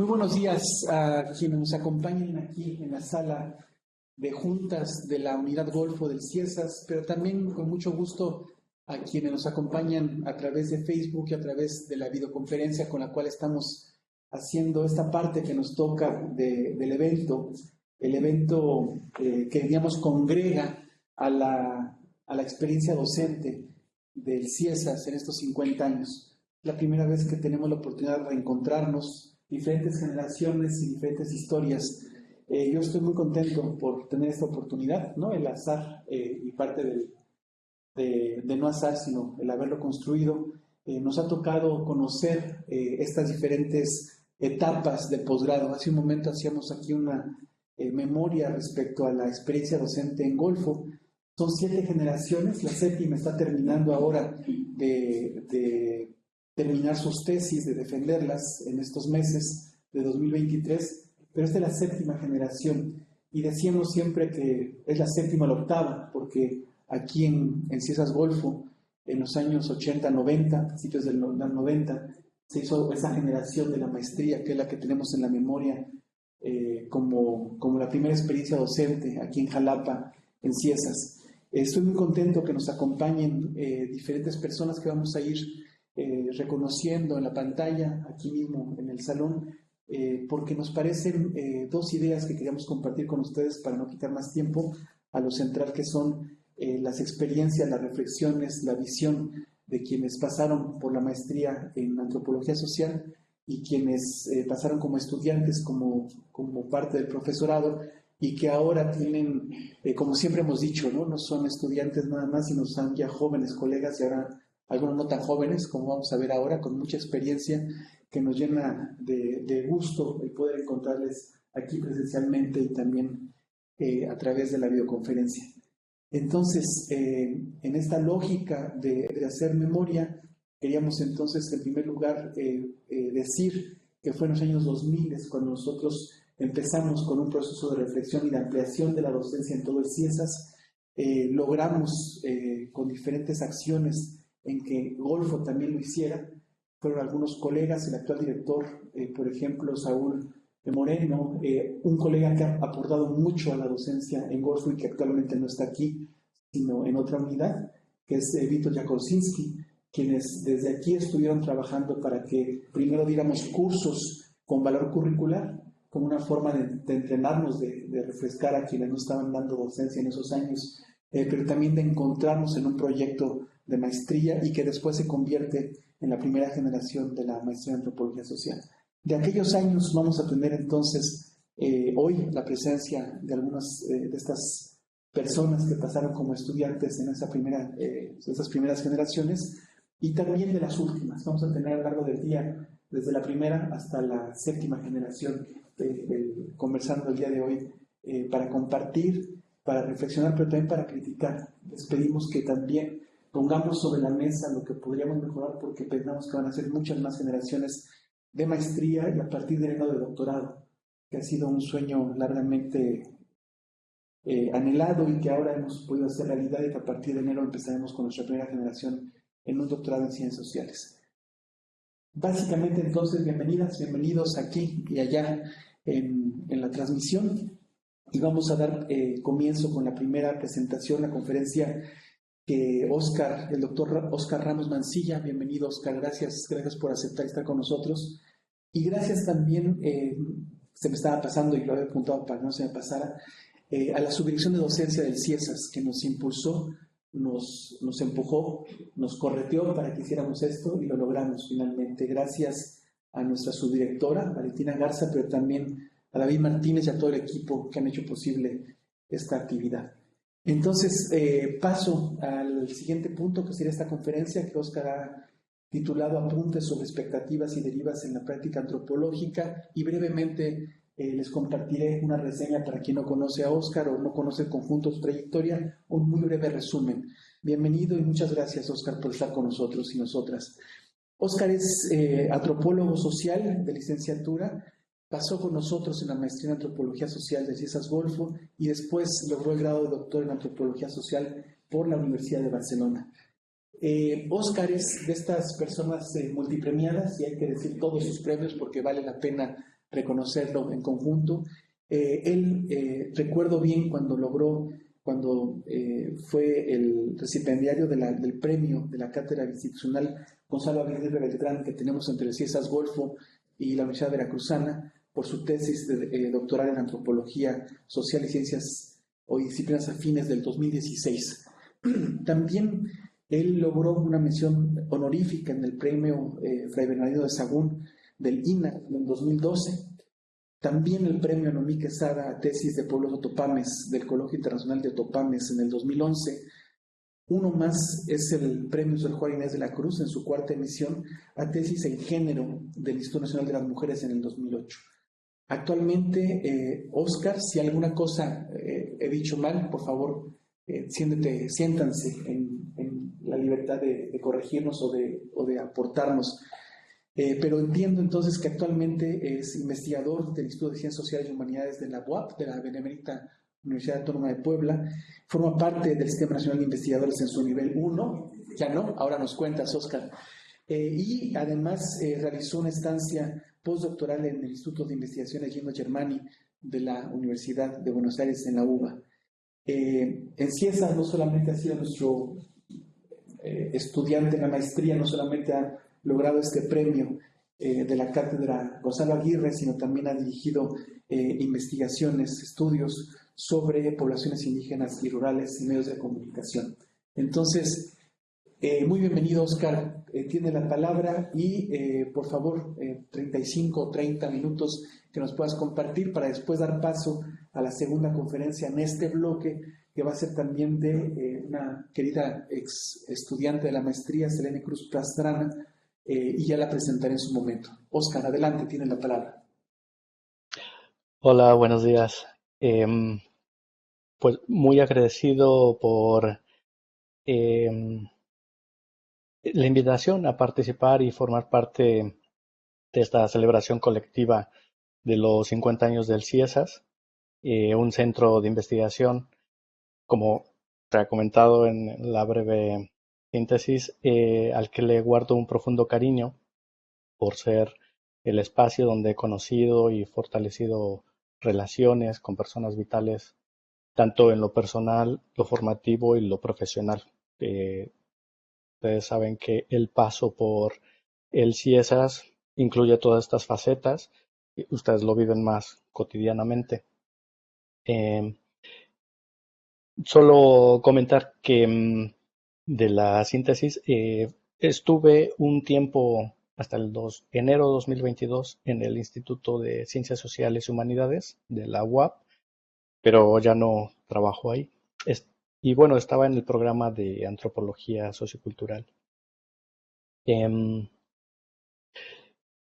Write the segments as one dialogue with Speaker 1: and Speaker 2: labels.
Speaker 1: buenos días a quienes nos acompañan aquí en la sala de juntas de la Unidad Golfo del CIESAS, pero también con mucho gusto a quienes nos acompañan a través de Facebook y a través de la videoconferencia con la cual estamos haciendo esta parte que nos toca del evento, el evento que, digamos, congrega a la experiencia docente del CIESAS en estos 50 años. La primera vez que tenemos la oportunidad de reencontrarnos, diferentes generaciones y diferentes historias. Yo estoy muy contento por tener esta oportunidad, ¿no? El azar y parte de no azar, sino el haberlo construido. Nos ha tocado conocer estas diferentes etapas de posgrado. Hace un momento hacíamos aquí una memoria respecto a la experiencia docente en Golfo. Son 7 generaciones, la 7ª está terminando ahora de terminar sus tesis, de defenderlas en estos meses de 2023, pero esta es la 7ª generación y decíamos siempre que es la 7ª o la 8ª, porque aquí en CIESAS Golfo, en los años 80, 90, principios del 90, se hizo esa generación de la maestría, que es la que tenemos en la memoria como la primera experiencia docente aquí en Jalapa, en CIESAS. Estoy muy contento que nos acompañen diferentes personas que vamos a ir reconociendo en la pantalla, aquí mismo en el salón, porque nos parecen 2 ideas que queríamos compartir con ustedes para no quitar más tiempo a lo central, que son las experiencias, las reflexiones, la visión de quienes pasaron por la maestría en antropología social y quienes pasaron como estudiantes, como parte del profesorado, y que ahora tienen, como siempre hemos dicho, no son estudiantes nada más, sino son ya jóvenes colegas, y ahora algunos no tan jóvenes, como vamos a ver ahora, con mucha experiencia, que nos llena de gusto el poder encontrarles aquí presencialmente y también a través de la videoconferencia. Entonces, en esta lógica de hacer memoria, queríamos entonces, en primer lugar, decir que fue en los años 2000 cuando nosotros empezamos con un proceso de reflexión y de ampliación de la docencia en todo el CIESAS. Logramos con diferentes acciones en que Golfo también lo hiciera. Fueron algunos colegas, el actual director, por ejemplo, Saúl Moreno, un colega que ha aportado mucho a la docencia en Golfo y que actualmente no está aquí, sino en otra unidad, que es Víctor Jakolczynski, quienes desde aquí estuvieron trabajando para que primero diéramos cursos con valor curricular, como una forma de entrenarnos, de refrescar a quienes no estaban dando docencia en esos años, pero también de encontrarnos en un proyecto de maestría y que después se convierte en la primera generación de la maestría en antropología social. De aquellos años vamos a tener entonces hoy la presencia de algunas de estas personas que pasaron como estudiantes en esas primeras generaciones y también de las últimas. Vamos a tener a lo largo del día, desde la primera hasta la 7ª generación, conversando el día de hoy para compartir, para reflexionar, pero también para criticar. Les pedimos que también pongamos sobre la mesa lo que podríamos mejorar, porque pensamos que van a ser muchas más generaciones de maestría y a partir de enero de doctorado, que ha sido un sueño largamente anhelado y que ahora hemos podido hacer realidad, y que a partir de enero empezaremos con nuestra primera generación en un doctorado en ciencias sociales. Básicamente, entonces, bienvenidas, bienvenidos aquí y allá en la transmisión, y vamos a dar comienzo con la primera presentación, la conferencia que el doctor Óscar Ramos Mancilla. Bienvenido, Óscar, gracias por aceptar estar con nosotros, y gracias también, se me estaba pasando y lo había apuntado para que no se me pasara, a la subdirección de docencia del CIESAS, que nos impulsó, nos empujó, nos correteó para que hiciéramos esto y lo logramos finalmente. Gracias a nuestra subdirectora, Valentina Garza, pero también a David Martínez y a todo el equipo que han hecho posible esta actividad. Entonces, paso al siguiente punto, que sería esta conferencia que Óscar ha titulado Apuntes sobre expectativas y derivas en la práctica antropológica, y brevemente les compartiré una reseña para quien no conoce a Óscar o no conoce el conjunto de su trayectoria, un muy breve resumen. Bienvenido y muchas gracias, Óscar, por estar con nosotros y nosotras. Óscar es antropólogo social de licenciatura, pasó con nosotros en la maestría en antropología social de CIESAS Golfo y después logró el grado de doctor en antropología social por la Universidad de Barcelona. Óscar es de estas personas multipremiadas, y hay que decir todos sus premios porque vale la pena reconocerlo en conjunto. Recuerdo bien cuando fue el recipiendario del premio de la Cátedra Institucional Gonzalo Aguirre Beltrán, que tenemos entre CIESAS Golfo y la Universidad Veracruzana, por su tesis doctoral en Antropología Social y Ciencias o Disciplinas Afines del 2016. También él logró una mención honorífica en el premio Fray Bernardino de Sahagún del INAH en 2012. También el premio Noemí Quesada a tesis de pueblos otopames del Colegio Internacional de Otopames en el 2011. Uno más es el premio Sor Juana Inés de la Cruz en su cuarta emisión a tesis en género del Instituto Nacional de las Mujeres en el 2008. Actualmente, Oscar, si alguna cosa he dicho mal, por favor, siéntanse en la libertad de corregirnos o de aportarnos. Pero entiendo entonces que actualmente es investigador del Instituto de Ciencias Sociales y Humanidades de la UAP, de la Benemérita Universidad Autónoma de Puebla. Forma parte del Sistema Nacional de Investigadores en su nivel 1. Ya no, ahora nos cuentas, Oscar. Y además realizó una estancia postdoctoral en el Instituto de Investigaciones Gino Germani de la Universidad de Buenos Aires en la UBA. En CIESAS no solamente ha sido nuestro estudiante en la maestría, no solamente ha logrado este premio de la Cátedra Gonzalo Aguirre, sino también ha dirigido investigaciones, estudios sobre poblaciones indígenas y rurales y medios de comunicación. Entonces, muy bienvenido, Oscar. Tiene la palabra y, por favor, 35 o 30 minutos que nos puedas compartir para después dar paso a la segunda conferencia en este bloque, que va a ser también de una querida ex estudiante de la maestría, Selene Cruz Pastrana, y ya la presentaré en su momento. Oscar, adelante, tiene la palabra.
Speaker 2: Hola, buenos días. Pues muy agradecido por la invitación a participar y formar parte de esta celebración colectiva de los 50 años del CIESAS, un centro de investigación, como te ha comentado en la breve síntesis, al que le guardo un profundo cariño por ser el espacio donde he conocido y fortalecido relaciones con personas vitales, tanto en lo personal, lo formativo y lo profesional. Ustedes saben que el paso por el CIESAS incluye todas estas facetas y ustedes lo viven más cotidianamente. Solo comentar que de la síntesis estuve un tiempo hasta el enero de 2022 en el Instituto de Ciencias Sociales y Humanidades de la UAP, pero ya no trabajo ahí. Y bueno, estaba en el programa de Antropología Sociocultural.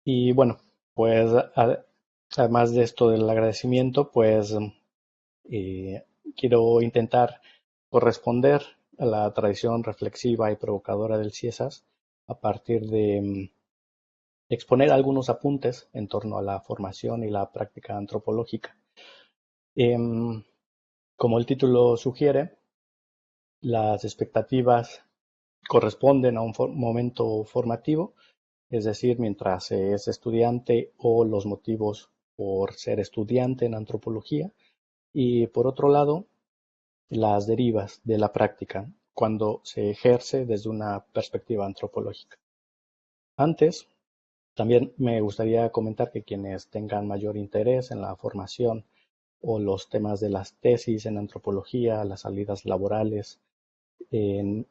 Speaker 2: Y bueno, pues además de esto del agradecimiento, pues quiero intentar corresponder a la tradición reflexiva y provocadora del CIESAS a partir de exponer algunos apuntes en torno a la formación y la práctica antropológica. Como el título sugiere, las expectativas corresponden a un momento formativo, es decir, mientras se es estudiante o los motivos por ser estudiante en antropología, y por otro lado, las derivas de la práctica cuando se ejerce desde una perspectiva antropológica. Antes, también me gustaría comentar que quienes tengan mayor interés en la formación o los temas de las tesis en antropología, las salidas laborales de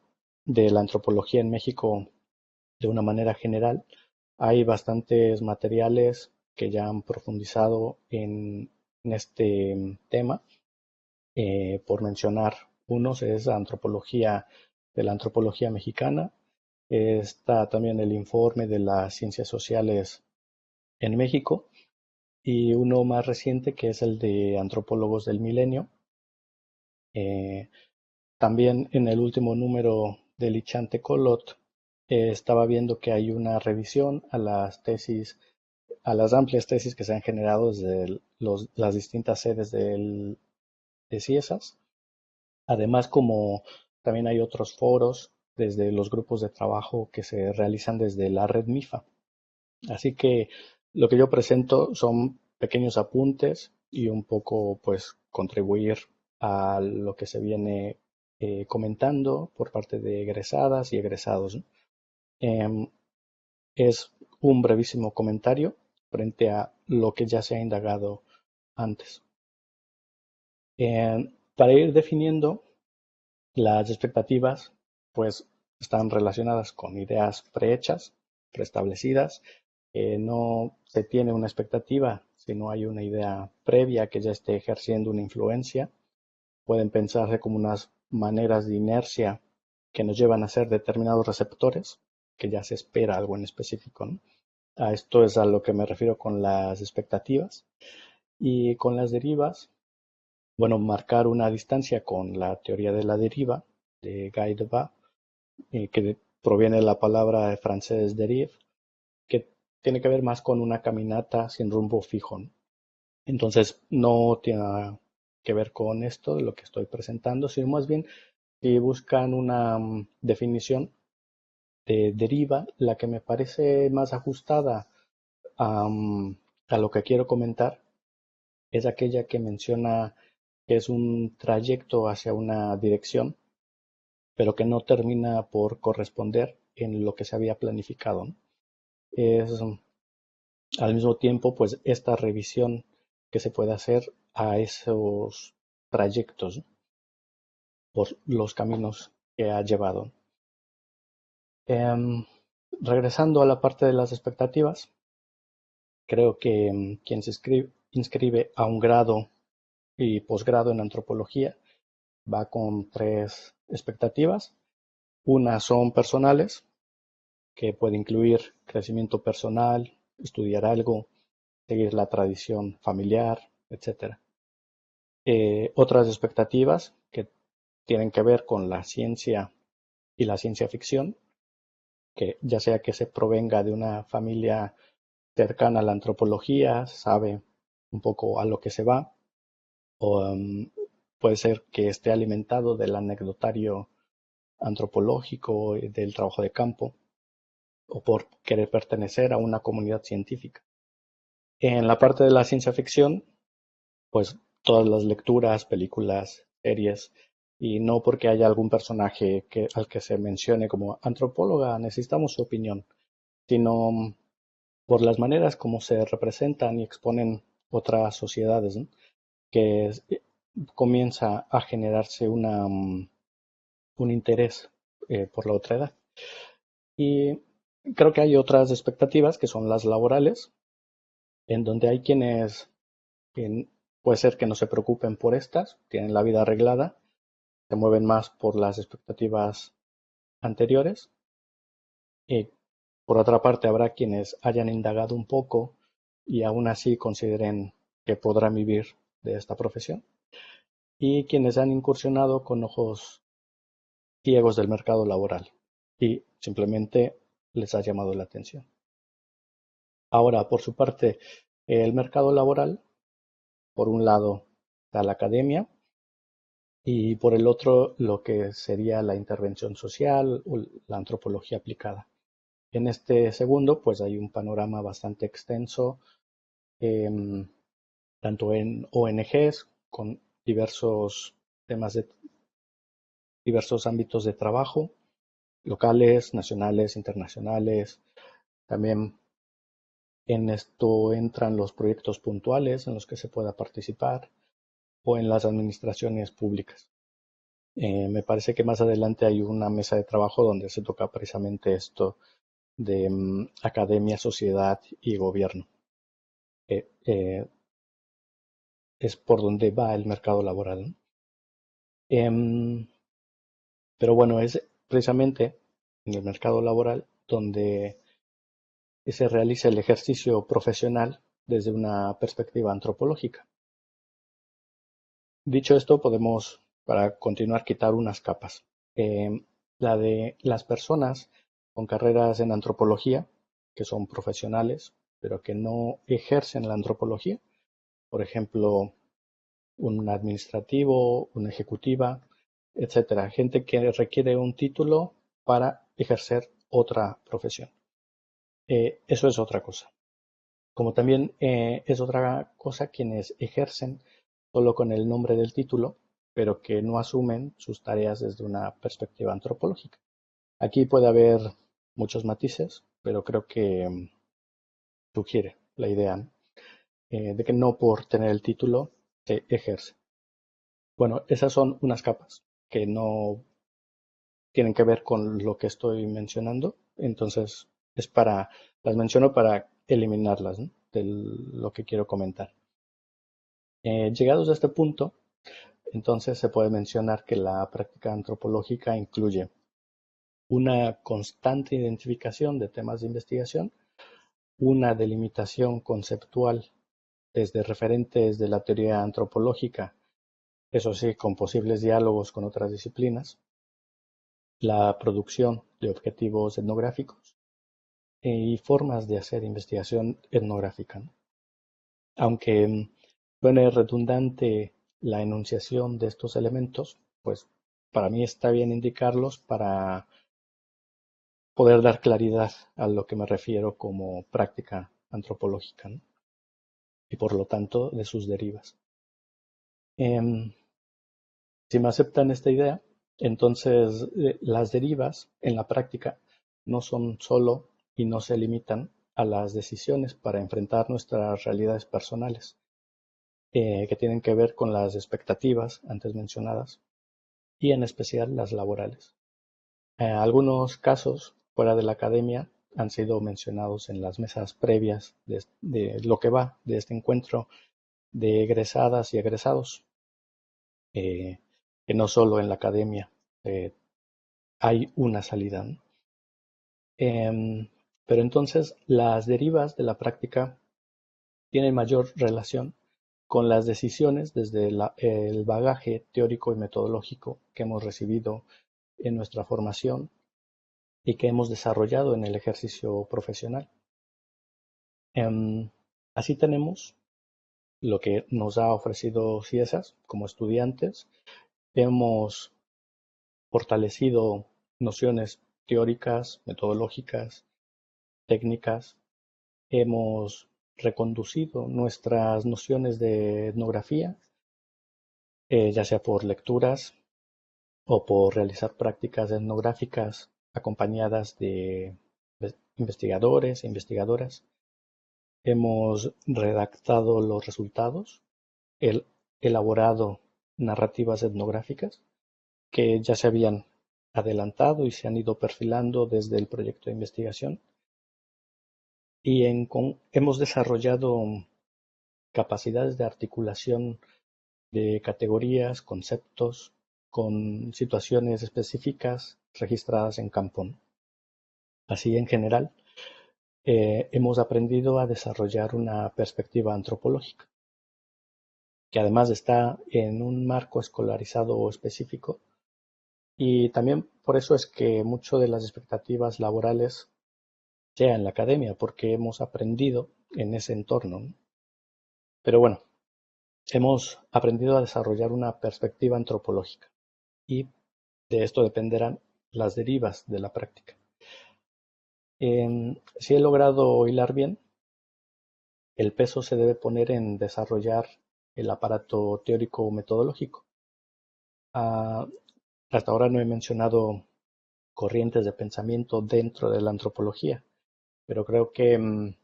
Speaker 2: la antropología en México de una manera general, hay bastantes materiales que ya han profundizado en este tema. Por mencionar unos, es antropología de la antropología mexicana. Está también el informe de las ciencias sociales en México y uno más reciente que es el de antropólogos del milenio. También en el último número de Lichante Colot estaba viendo que hay una revisión a las tesis, a las amplias tesis que se han generado desde las distintas sedes de CIESAS. Además, como también hay otros foros desde los grupos de trabajo que se realizan desde la red MIFA. Así que lo que yo presento son pequeños apuntes y un poco pues contribuir a lo que se viene comentando por parte de egresadas y egresados, ¿no? Em, es un brevísimo comentario frente a lo que ya se ha indagado antes. Para ir definiendo las expectativas, pues están relacionadas con ideas prehechas, preestablecidas. No se tiene una expectativa si no hay una idea previa que ya esté ejerciendo una influencia. Pueden pensarse como unas maneras de inercia que nos llevan a ser determinados receptores, que ya se espera algo en específico, ¿no? A esto es a lo que me refiero con las expectativas. Y con las derivas, bueno, marcar una distancia con la teoría de la deriva de Guy Debord, que proviene de la palabra francés derive, que tiene que ver más con una caminata sin rumbo fijo, ¿no? Entonces, no tiene nada que ver con esto de lo que estoy presentando, sino más bien si buscan una definición de deriva, la que me parece más ajustada a lo que quiero comentar es aquella que menciona que es un trayecto hacia una dirección, pero que no termina por corresponder en lo que se había planificado, ¿no? Es al mismo tiempo, pues, esta revisión que se puede hacer a esos trayectos, ¿no? Por los caminos que ha llevado. Regresando a la parte de las expectativas, creo que quien se inscribe a un grado y posgrado en antropología va con tres expectativas. Una son personales, que puede incluir crecimiento personal, estudiar algo, seguir la tradición familiar, etcétera. Otras expectativas que tienen que ver con la ciencia y la ciencia ficción, que ya sea que se provenga de una familia cercana a la antropología, sabe un poco a lo que se va, o puede ser que esté alimentado del anecdotario antropológico, del trabajo de campo, o por querer pertenecer a una comunidad científica. En la parte de la ciencia ficción, pues todas las lecturas, películas, series, y no porque haya algún personaje al que se mencione como antropóloga, necesitamos su opinión, sino por las maneras como se representan y exponen otras sociedades, ¿no? Que comienza a generarse un interés por la otra edad. Y creo que hay otras expectativas que son las laborales, en donde hay quienes puede ser que no se preocupen por estas, tienen la vida arreglada, se mueven más por las expectativas anteriores. Y por otra parte, habrá quienes hayan indagado un poco y aún así consideren que podrán vivir de esta profesión. Y quienes han incursionado con ojos ciegos del mercado laboral y simplemente les ha llamado la atención. Ahora, por su parte, el mercado laboral, por un lado, está la academia y por el otro, lo que sería la intervención social o la antropología aplicada. En este segundo, pues hay un panorama bastante extenso, em, tanto en ONGs con diversos temas de diversos ámbitos de trabajo, locales, nacionales, internacionales. También en esto entran los proyectos puntuales en los que se pueda participar o en las administraciones públicas. Me parece que más adelante hay una mesa de trabajo donde se toca precisamente esto de academia, sociedad y gobierno. Es por donde va el mercado laboral, ¿no? Pero bueno, es precisamente en el mercado laboral donde se realiza el ejercicio profesional desde una perspectiva antropológica. Dicho esto, podemos, para continuar, quitar unas capas. La de las personas con carreras en antropología, que son profesionales, pero que no ejercen la antropología. Por ejemplo, un administrativo, una ejecutiva, etcétera. Gente que requiere un título para ejercer otra profesión. Eso es otra cosa. Como también es otra cosa quienes ejercen solo con el nombre del título, pero que no asumen sus tareas desde una perspectiva antropológica. Aquí puede haber muchos matices, pero creo que sugiere la idea, ¿no? De que no por tener el título se ejerce. Bueno, esas son unas capas que no tienen que ver con lo que estoy mencionando, entonces las menciono para eliminarlas, ¿no? De lo que quiero comentar. Llegados a este punto, entonces se puede mencionar que la práctica antropológica incluye una constante identificación de temas de investigación, una delimitación conceptual desde referentes de la teoría antropológica, eso sí, con posibles diálogos con otras disciplinas, la producción de objetivos etnográficos y formas de hacer investigación etnográfica, ¿no? Aunque suene redundante la enunciación de estos elementos, pues para mí está bien indicarlos para poder dar claridad a lo que me refiero como práctica antropológica, ¿no? Y por lo tanto de sus derivas. Em, si me aceptan esta idea, entonces las derivas en la práctica no son solo y no se limitan a las decisiones para enfrentar nuestras realidades personales, que tienen que ver con las expectativas antes mencionadas y en especial las laborales. Algunos casos fuera de la academia han sido mencionados en las mesas previas de lo que va de este encuentro de egresadas y egresados, que no solo en la academia hay una salida, ¿no? Pero entonces las derivas de la práctica tienen mayor relación con las decisiones desde el bagaje teórico y metodológico que hemos recibido en nuestra formación y que hemos desarrollado en el ejercicio profesional. Así tenemos lo que nos ha ofrecido CIESAS como estudiantes. Hemos fortalecido nociones teóricas, metodológicas, técnicas. Hemos reconducido nuestras nociones de etnografía, ya sea por lecturas o por realizar prácticas etnográficas acompañadas de investigadores e investigadoras. Hemos redactado los resultados, elaborado narrativas etnográficas que ya se habían adelantado y se han ido perfilando desde el proyecto de investigación. Y hemos desarrollado capacidades de articulación de categorías, conceptos, con situaciones específicas registradas en campo. Así, en general, hemos aprendido a desarrollar una perspectiva antropológica, que además está en un marco escolarizado específico, y también por eso es que mucho de las expectativas laborales sea en la academia, porque hemos aprendido en ese entorno, ¿no? Pero bueno, hemos aprendido a desarrollar una perspectiva antropológica y de esto dependerán las derivas de la práctica. Si he logrado hilar bien, el peso se debe poner en desarrollar el aparato teórico metodológico. Hasta ahora no he mencionado corrientes de pensamiento dentro de la antropología, pero creo que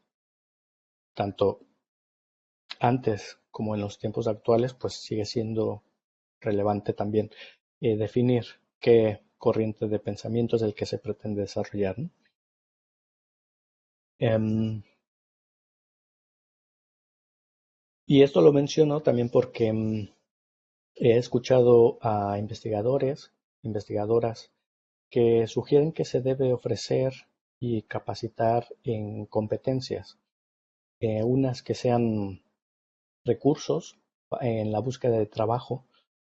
Speaker 2: tanto antes como en los tiempos actuales, pues sigue siendo relevante también definir qué corriente de pensamiento es el que se pretende desarrollar, ¿no? Y esto lo menciono también porque he escuchado a investigadores, investigadoras, que sugieren que se debe ofrecer y capacitar en competencias, unas que sean recursos en la búsqueda de trabajo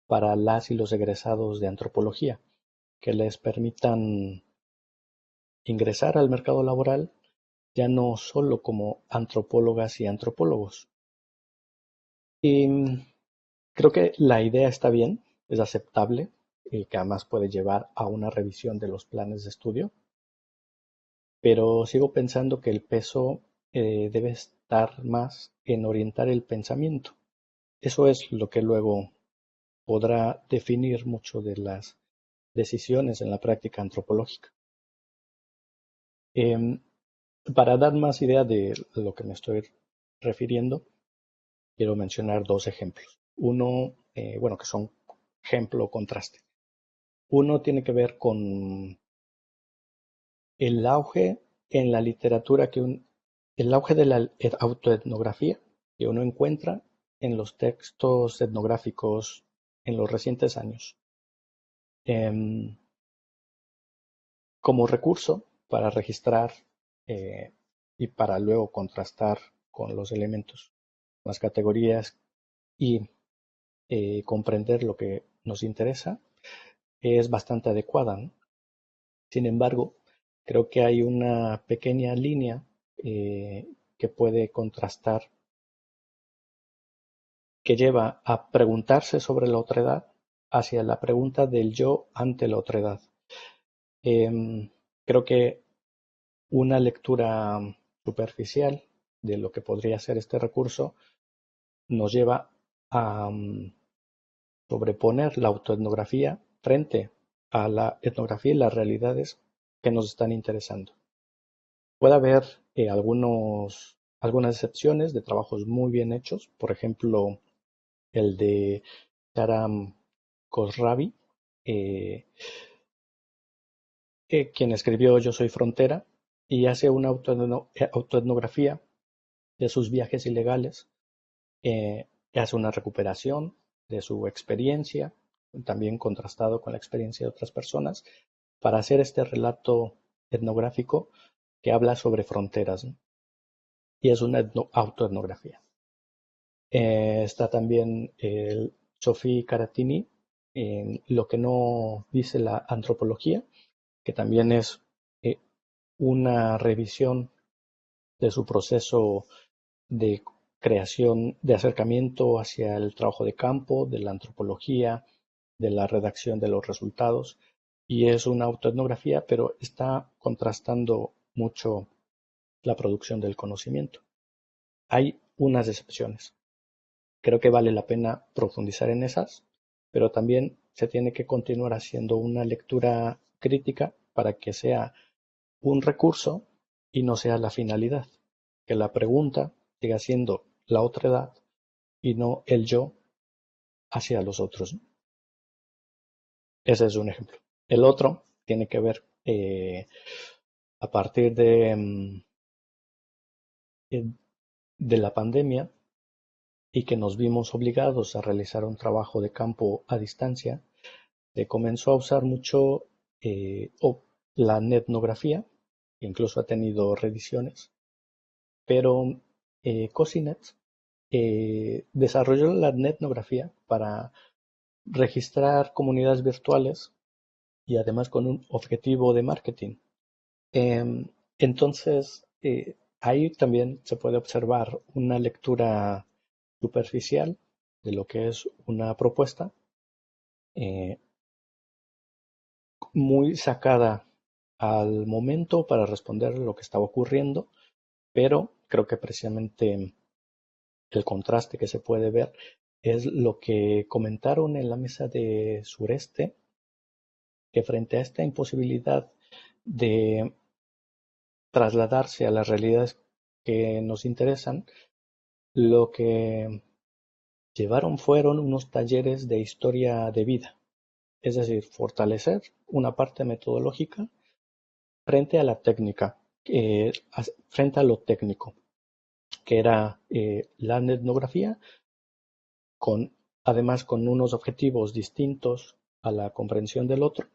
Speaker 2: para las y los egresados de antropología, que les permitan ingresar al mercado laboral ya no solo como antropólogas y antropólogos. Y creo que la idea está bien, es aceptable y que además puede llevar a una revisión de los planes de estudio, pero sigo pensando que el peso debe estar más en orientar el pensamiento. Eso es lo que luego podrá definir mucho de las decisiones en la práctica antropológica. Em, para dar más idea de lo que me estoy refiriendo, quiero mencionar dos ejemplos. Uno, bueno, que son ejemplo o contraste. Uno tiene que ver con el auge en la literatura el auge de la autoetnografía que uno encuentra en los textos etnográficos en los recientes años. Em, como recurso para registrar y para luego contrastar con los elementos, las categorías y comprender lo que nos interesa, es bastante adecuada, ¿no? Sin embargo, creo que hay una pequeña línea que puede contrastar, que lleva a preguntarse sobre la otredad hacia la pregunta del yo ante la otredad. Creo que una lectura superficial de lo que podría ser este recurso nos lleva a sobreponer la autoetnografía frente a la etnografía y las realidades que nos están interesando. Puede haber algunas excepciones de trabajos muy bien hechos, por ejemplo, el de Sharam Khosravi, quien escribió Yo soy frontera, y hace una autoetnografía de sus viajes ilegales, hace una recuperación de su experiencia, también contrastado con la experiencia de otras personas, para hacer este relato etnográfico que habla sobre fronteras, ¿no? Y es una autoetnografía. Está también el Sophie Caratini en Lo que no dice la antropología, que también es una revisión de su proceso de creación, de acercamiento hacia el trabajo de campo, de la antropología, de la redacción de los resultados. Y es una autoetnografía, pero está contrastando mucho la producción del conocimiento. Hay unas excepciones. Creo que vale la pena profundizar en esas, pero también se tiene que continuar haciendo una lectura crítica para que sea un recurso y no sea la finalidad. Que la pregunta siga siendo la otredad y no el yo hacia los otros. Ese es un ejemplo. El otro tiene que ver a partir de la pandemia y que nos vimos obligados a realizar un trabajo de campo a distancia, se comenzó a usar mucho la netnografía, que incluso ha tenido reediciones, pero Cosinet desarrolló la netnografía para registrar comunidades virtuales y además con un objetivo de marketing. Entonces, ahí también se puede observar una lectura superficial de lo que es una propuesta, eh, muy sacada al momento para responder lo que estaba ocurriendo, pero creo que precisamente el contraste que se puede ver es lo que comentaron en la mesa de Sureste, que frente a esta imposibilidad de trasladarse a las realidades que nos interesan, lo que llevaron fueron unos talleres de historia de vida, es decir, fortalecer una parte metodológica frente a la técnica, frente a lo técnico, que era la etnografía, además con unos objetivos distintos a la comprensión del otro,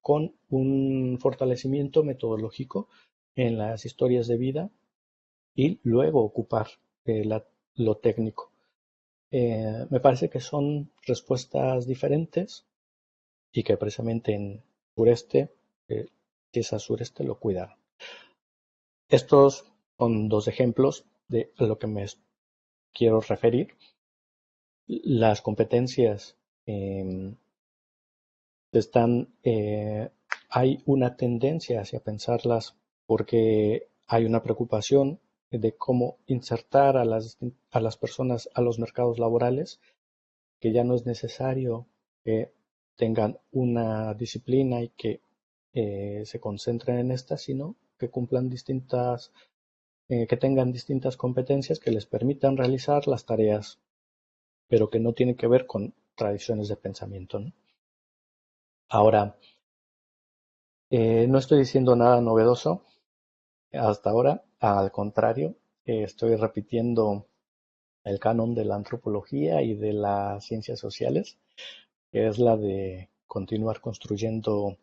Speaker 2: con un fortalecimiento metodológico en las historias de vida y luego ocupar lo técnico. Me parece que son respuestas diferentes y que precisamente en Sureste, quizás Sureste lo cuidaron. Estos son dos ejemplos de a lo que me quiero referir. Las competencias hay una tendencia hacia pensarlas porque hay una preocupación de cómo insertar a las personas a los mercados laborales, que ya no es necesario que tengan una disciplina y que se concentren en esta, sino que cumplan que tengan distintas competencias que les permitan realizar las tareas, pero que no tienen que ver con tradiciones de pensamiento, ¿no? Ahora, no estoy diciendo nada novedoso hasta ahora, al contrario, estoy repitiendo el canon de la antropología y de las ciencias sociales, que es la de continuar construyendo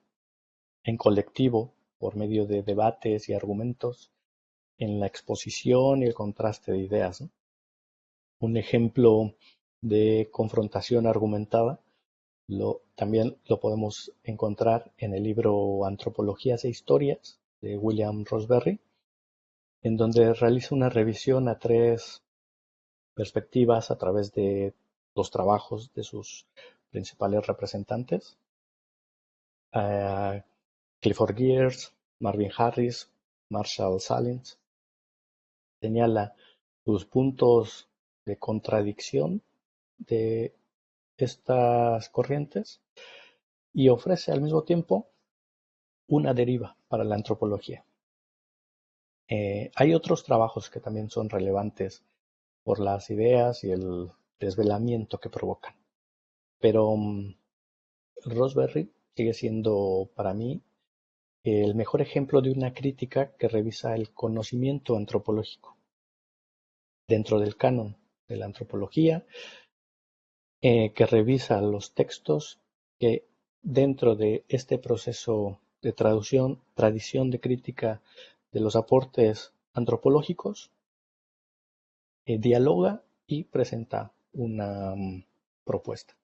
Speaker 2: en colectivo por medio de debates y argumentos en la exposición y el contraste de ideas, ¿no? Un ejemplo de confrontación argumentada también lo podemos encontrar en el libro Antropologías e Historias de William Roseberry, en donde realiza una revisión a tres perspectivas a través de los trabajos de sus principales representantes, Clifford Geertz, Marvin Harris, Marshall Salins. Señala sus puntos de contradicción de estas corrientes y ofrece al mismo tiempo una deriva para la antropología. Hay otros trabajos que también son relevantes por las ideas y el desvelamiento que provocan, pero Roseberry sigue siendo para mí el mejor ejemplo de una crítica que revisa el conocimiento antropológico dentro del canon de la antropología, que revisa los textos que dentro de este proceso de traducción, tradición de crítica de los aportes antropológicos, dialoga y presenta una propuesta.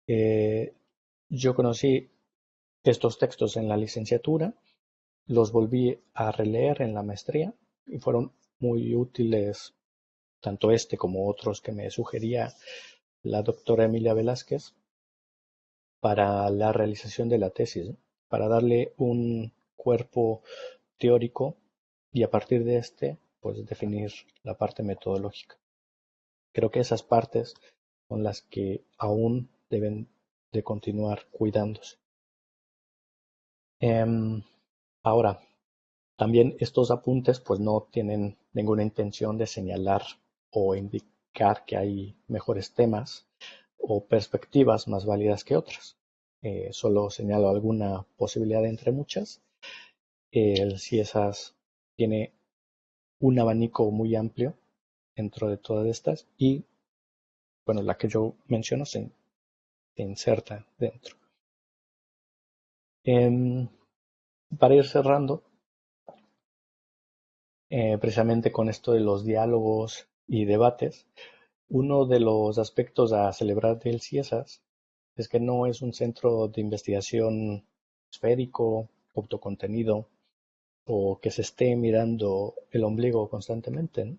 Speaker 2: Yo conocí estos textos en la licenciatura, los volví a releer en la maestría y fueron muy útiles, tanto este como otros que me sugería la doctora Emilia Velázquez, para la realización de la tesis, ¿no? Para darle un cuerpo teórico y a partir de este, pues definir la parte metodológica. Creo que esas partes son las que aún deben de continuar cuidándose. Ahora, también estos apuntes pues no tienen ninguna intención de señalar o indicar que hay mejores temas o perspectivas más válidas que otras. Solo señalo alguna posibilidad entre muchas. El CIESAS tiene un abanico muy amplio dentro de todas estas y, bueno, la que yo menciono se inserta dentro. Para ir cerrando, precisamente con esto de los diálogos y debates, uno de los aspectos a celebrar del CIESAS es que no es un centro de investigación esférico, autocontenido o que se esté mirando el ombligo constantemente, ¿no?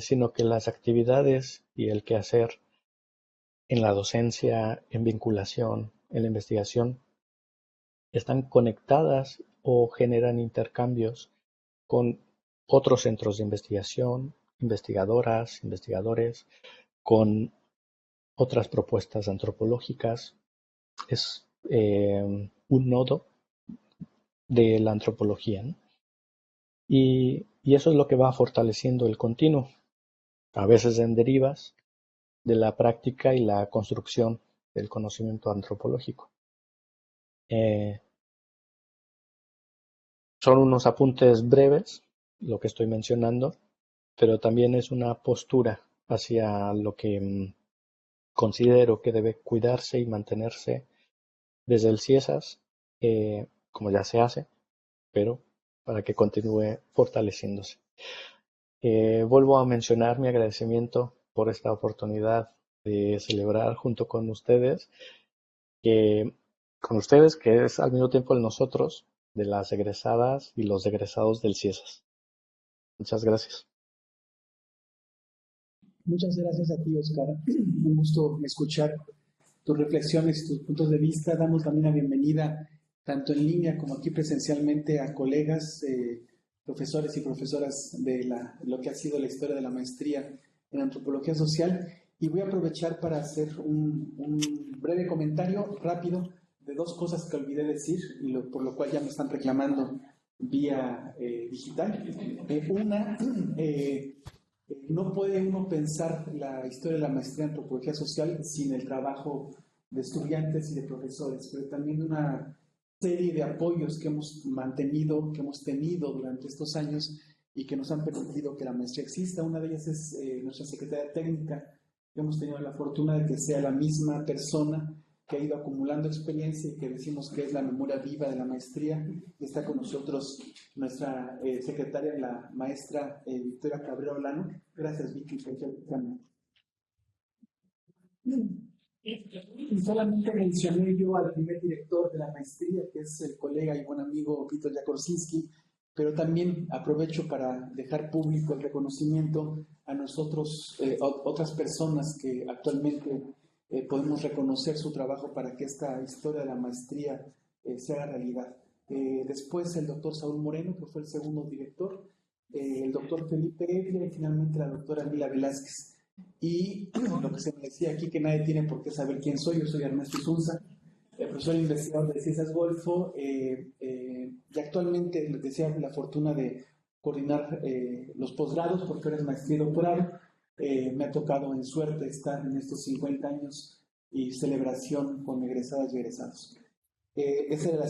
Speaker 2: Sino que las actividades y el quehacer en la docencia, en vinculación, en la investigación, están conectadas o generan intercambios con otros centros de investigación, investigadoras, investigadores, con otras propuestas antropológicas. Es un nodo de la antropología, ¿no? Y eso es lo que va fortaleciendo el continuo, a veces en derivas de la práctica y la construcción del conocimiento antropológico. Son unos apuntes breves, lo que estoy mencionando, pero también es una postura hacia lo que considero que debe cuidarse y mantenerse desde el CIESAS, como ya se hace, pero para que continúe fortaleciéndose. Vuelvo a mencionar mi agradecimiento por esta oportunidad de celebrar junto con ustedes, que es al mismo tiempo el nosotros de las egresadas y los egresados del CIESAS. Muchas gracias.
Speaker 1: Muchas gracias a ti, Oscar. Un gusto escuchar tus reflexiones, tus puntos de vista. Damos también la bienvenida tanto en línea como aquí presencialmente, a colegas, profesores y profesoras de lo que ha sido la historia de la maestría en antropología social. Y voy a aprovechar para hacer un breve comentario rápido de dos cosas que olvidé decir y por lo cual ya me están reclamando vía digital. Una, no puede uno pensar la historia de la maestría en antropología social sin el trabajo de estudiantes y de profesores, pero también una serie de apoyos que hemos mantenido, que hemos tenido durante estos años y que nos han permitido que la maestría exista. Una de ellas es nuestra secretaria técnica, que hemos tenido la fortuna de que sea la misma persona que ha ido acumulando experiencia y que decimos que es la memoria viva de la maestría. Y está con nosotros nuestra secretaria, la maestra Victoria Cabrera Olano. Gracias, Vicky, por invitarme. Y solamente mencioné yo al primer director de la maestría, que es el colega y buen amigo Vítor Jakorczynski, pero también aprovecho para dejar público el reconocimiento a nosotros, otras personas que actualmente podemos reconocer su trabajo para que esta historia de la maestría se haga realidad. Después el doctor Saúl Moreno, que fue el segundo director, el doctor Felipe Evia y finalmente la doctora Mila Velázquez. Y lo que se me decía aquí, que nadie tiene por qué saber quién soy, yo soy Ernesto Isunza, profesor investigador de Ciencias Golfo, y actualmente les decía la fortuna de coordinar los posgrados, porque eres maestría y doctorado. Me ha tocado en suerte estar en estos 50 años y celebración con egresadas y egresados. Esa era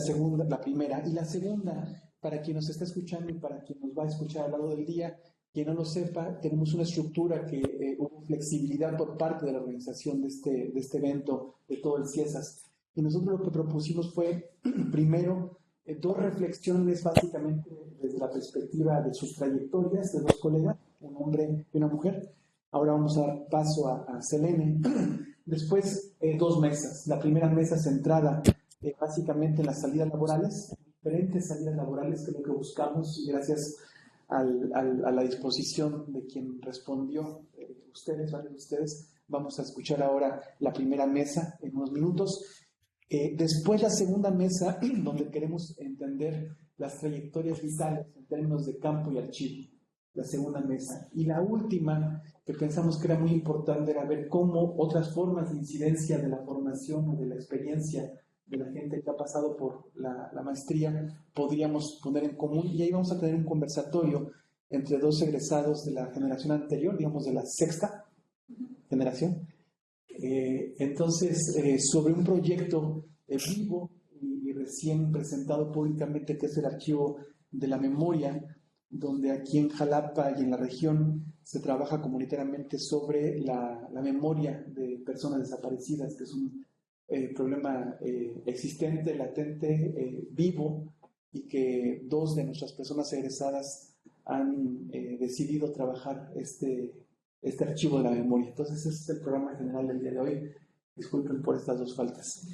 Speaker 1: la primera. Y la segunda, para quien nos está escuchando y para quien nos va a escuchar a lo largo del día, quien no lo sepa, tenemos una estructura que hubo flexibilidad por parte de la organización de este evento, de todo el CIESAS. Y nosotros lo que propusimos fue, primero, dos reflexiones básicamente desde la perspectiva de sus trayectorias de dos colegas, un hombre y una mujer. Ahora vamos a dar paso a Selene. Después, dos mesas. La primera mesa centrada básicamente en las salidas laborales, diferentes salidas laborales, que es lo que buscamos, y gracias a la disposición de quien respondió, varios de ustedes, vamos a escuchar ahora la primera mesa en unos minutos. Después la segunda mesa, donde queremos entender las trayectorias vitales en términos de campo y archivo, la segunda mesa. Y la última, que pensamos que era muy importante, era ver cómo otras formas de incidencia de la formación o de la experiencia de la gente que ha pasado por la maestría podríamos poner en común, y ahí vamos a tener un conversatorio entre dos egresados de la generación anterior, digamos de la sexta generación. Entonces, sobre un proyecto vivo y recién presentado públicamente, que es el Archivo de la Memoria, donde aquí en Jalapa y en la región se trabaja comunitariamente sobre la memoria de personas desaparecidas, que es un problema existente, latente, vivo, y que dos de nuestras personas egresadas han decidido trabajar este archivo de la memoria. Entonces, ese es el programa general del día de hoy. Disculpen por estas dos faltas.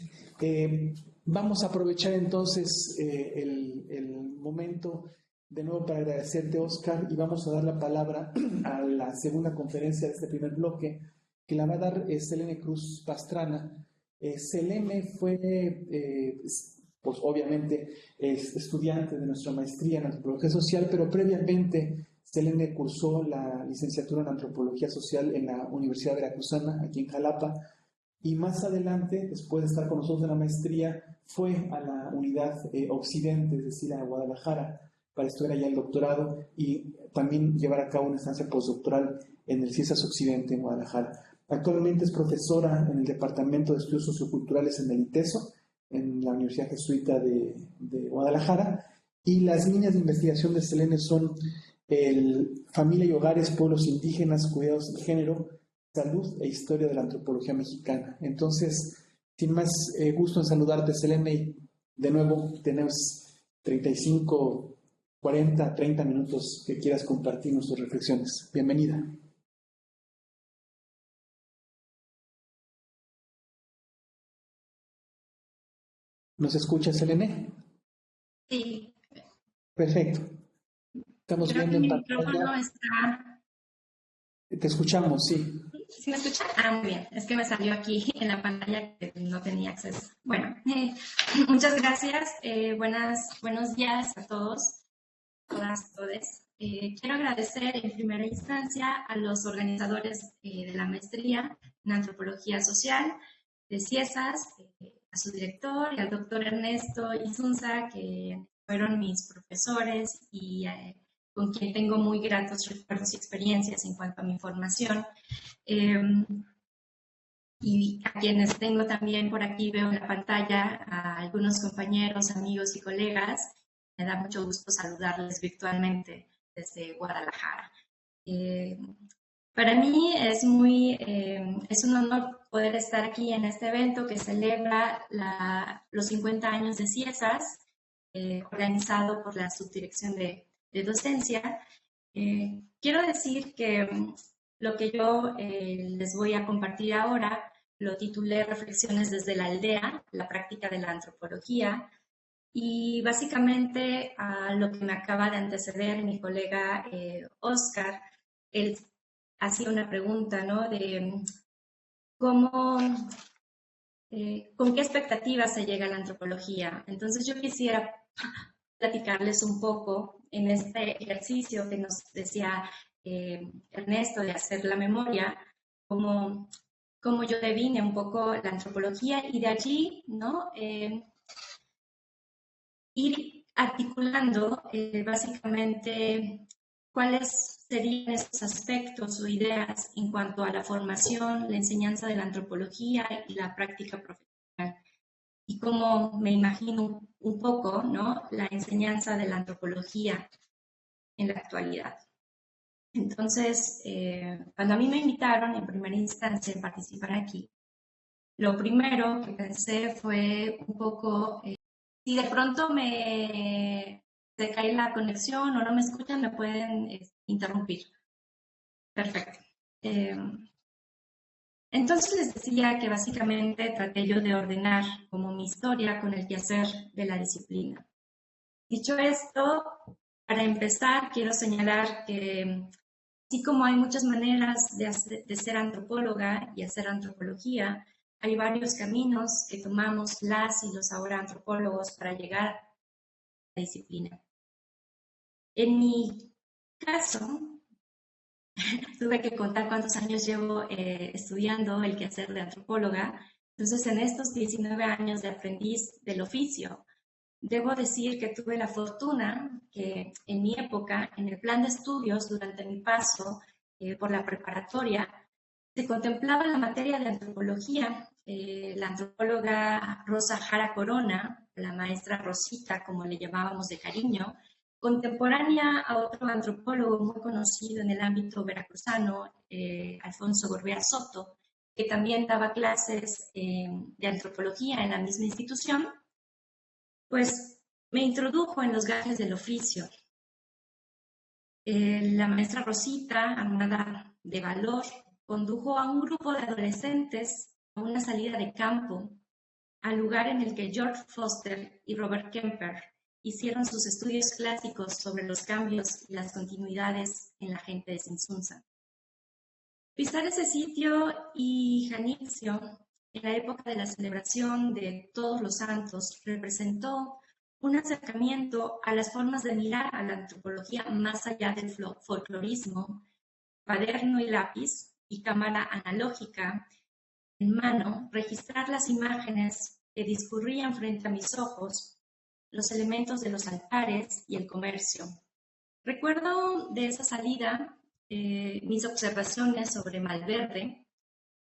Speaker 1: Vamos a aprovechar entonces el momento de nuevo para agradecerte, Oscar, y vamos a dar la palabra a la segunda conferencia de este primer bloque, que la va a dar Selene Cruz Pastrana. Selene fue, pues obviamente, es estudiante de nuestra maestría en antropología social, pero previamente Selene cursó la licenciatura en antropología social en la Universidad Veracruzana, aquí en Jalapa, y más adelante, después de estar con nosotros en la maestría, fue a la unidad Occidente, es decir, a Guadalajara, para estudiar allá el doctorado y también llevar a cabo una estancia postdoctoral en el CIESAS Occidente en Guadalajara. Actualmente es profesora en el Departamento de Estudios Socioculturales en el ITESO, en la Universidad Jesuita de Guadalajara, y las líneas de investigación de Selene son familia y hogares, pueblos indígenas, cuidados de género, salud e historia de la antropología mexicana. Entonces, sin más gusto en saludarte, Selene, y de nuevo tenemos 35, 40, 30 minutos que quieras compartir nuestras reflexiones. Bienvenida. ¿Nos escuchas, Selene?
Speaker 3: Sí.
Speaker 1: Perfecto. Estamos
Speaker 3: Creo
Speaker 1: viendo
Speaker 3: que
Speaker 1: en
Speaker 3: mi micrófono
Speaker 1: pantalla.
Speaker 3: está...
Speaker 1: Te escuchamos, sí.
Speaker 3: ¿Sí me escucha? Ah, muy bien. Es que me salió aquí en la pantalla que no tenía acceso. Bueno, muchas gracias. Buenos días a todos, todas, todes. Quiero agradecer en primera instancia a los organizadores de la maestría en Antropología Social de CIESAS, a su director y al doctor Ernesto Isunza, que fueron mis profesores y con quien tengo muy gratos recuerdos y experiencias en cuanto a mi formación. Y a quienes tengo también por aquí, veo en la pantalla a algunos compañeros, amigos y colegas. Me da mucho gusto saludarles virtualmente desde Guadalajara. Para mí es un honor poder estar aquí en este evento que celebra los 50 años de CIESAS, organizado por la Subdirección de Docencia. Quiero decir que lo que yo les voy a compartir ahora lo titulé Reflexiones desde la aldea, la práctica de la antropología, y básicamente a lo que me acaba de anteceder mi colega Oscar, él hacía una pregunta, ¿no? De cómo, con qué expectativas se llega a la antropología. Entonces yo quisiera platicarles un poco en este ejercicio que nos decía Ernesto de hacer la memoria, cómo yo devine un poco la antropología y de allí, ¿no? Ir articulando básicamente cuáles serían esos aspectos o ideas en cuanto a la formación, la enseñanza de la antropología y la práctica profesional. Y cómo me imagino un poco, ¿no?, la enseñanza de la antropología en la actualidad. Entonces, cuando a mí me invitaron en primera instancia a participar aquí, lo primero que pensé fue un poco, si de pronto se cae la conexión o no me escuchan, me pueden interrumpir. Perfecto. Entonces les decía que básicamente traté yo de ordenar como mi historia con el quehacer de la disciplina. Dicho esto, para empezar, quiero señalar que así como hay muchas maneras de ser antropóloga y hacer antropología, hay varios caminos que tomamos las y los ahora antropólogos para llegar a la disciplina. En mi caso, tuve que contar cuántos años llevo estudiando el quehacer de antropóloga. Entonces, en estos 19 años de aprendiz del oficio, debo decir que tuve la fortuna que en mi época, en el plan de estudios, durante mi paso por la preparatoria, se contemplaba la materia de antropología. La antropóloga Rosa Jara Corona, la maestra Rosita, como le llamábamos de cariño, contemporánea a otro antropólogo muy conocido en el ámbito veracruzano, Alfonso Gorbea Soto, que también daba clases de antropología en la misma institución, pues me introdujo en los gajes del oficio. La maestra Rosita, armada de valor, condujo a un grupo de adolescentes a una salida de campo, al lugar en el que George Foster y Robert Kemper hicieron sus estudios clásicos sobre los cambios y las continuidades en la gente de Sinsunza. Pisar ese sitio y Janitzio, en la época de la celebración de Todos los Santos, representó un acercamiento a las formas de mirar a la antropología más allá del folclorismo, cuaderno y lápiz y cámara analógica en mano, registrar las imágenes que discurrían frente a mis ojos, los elementos de los altares y el comercio. Recuerdo de esa salida mis observaciones sobre Malverde,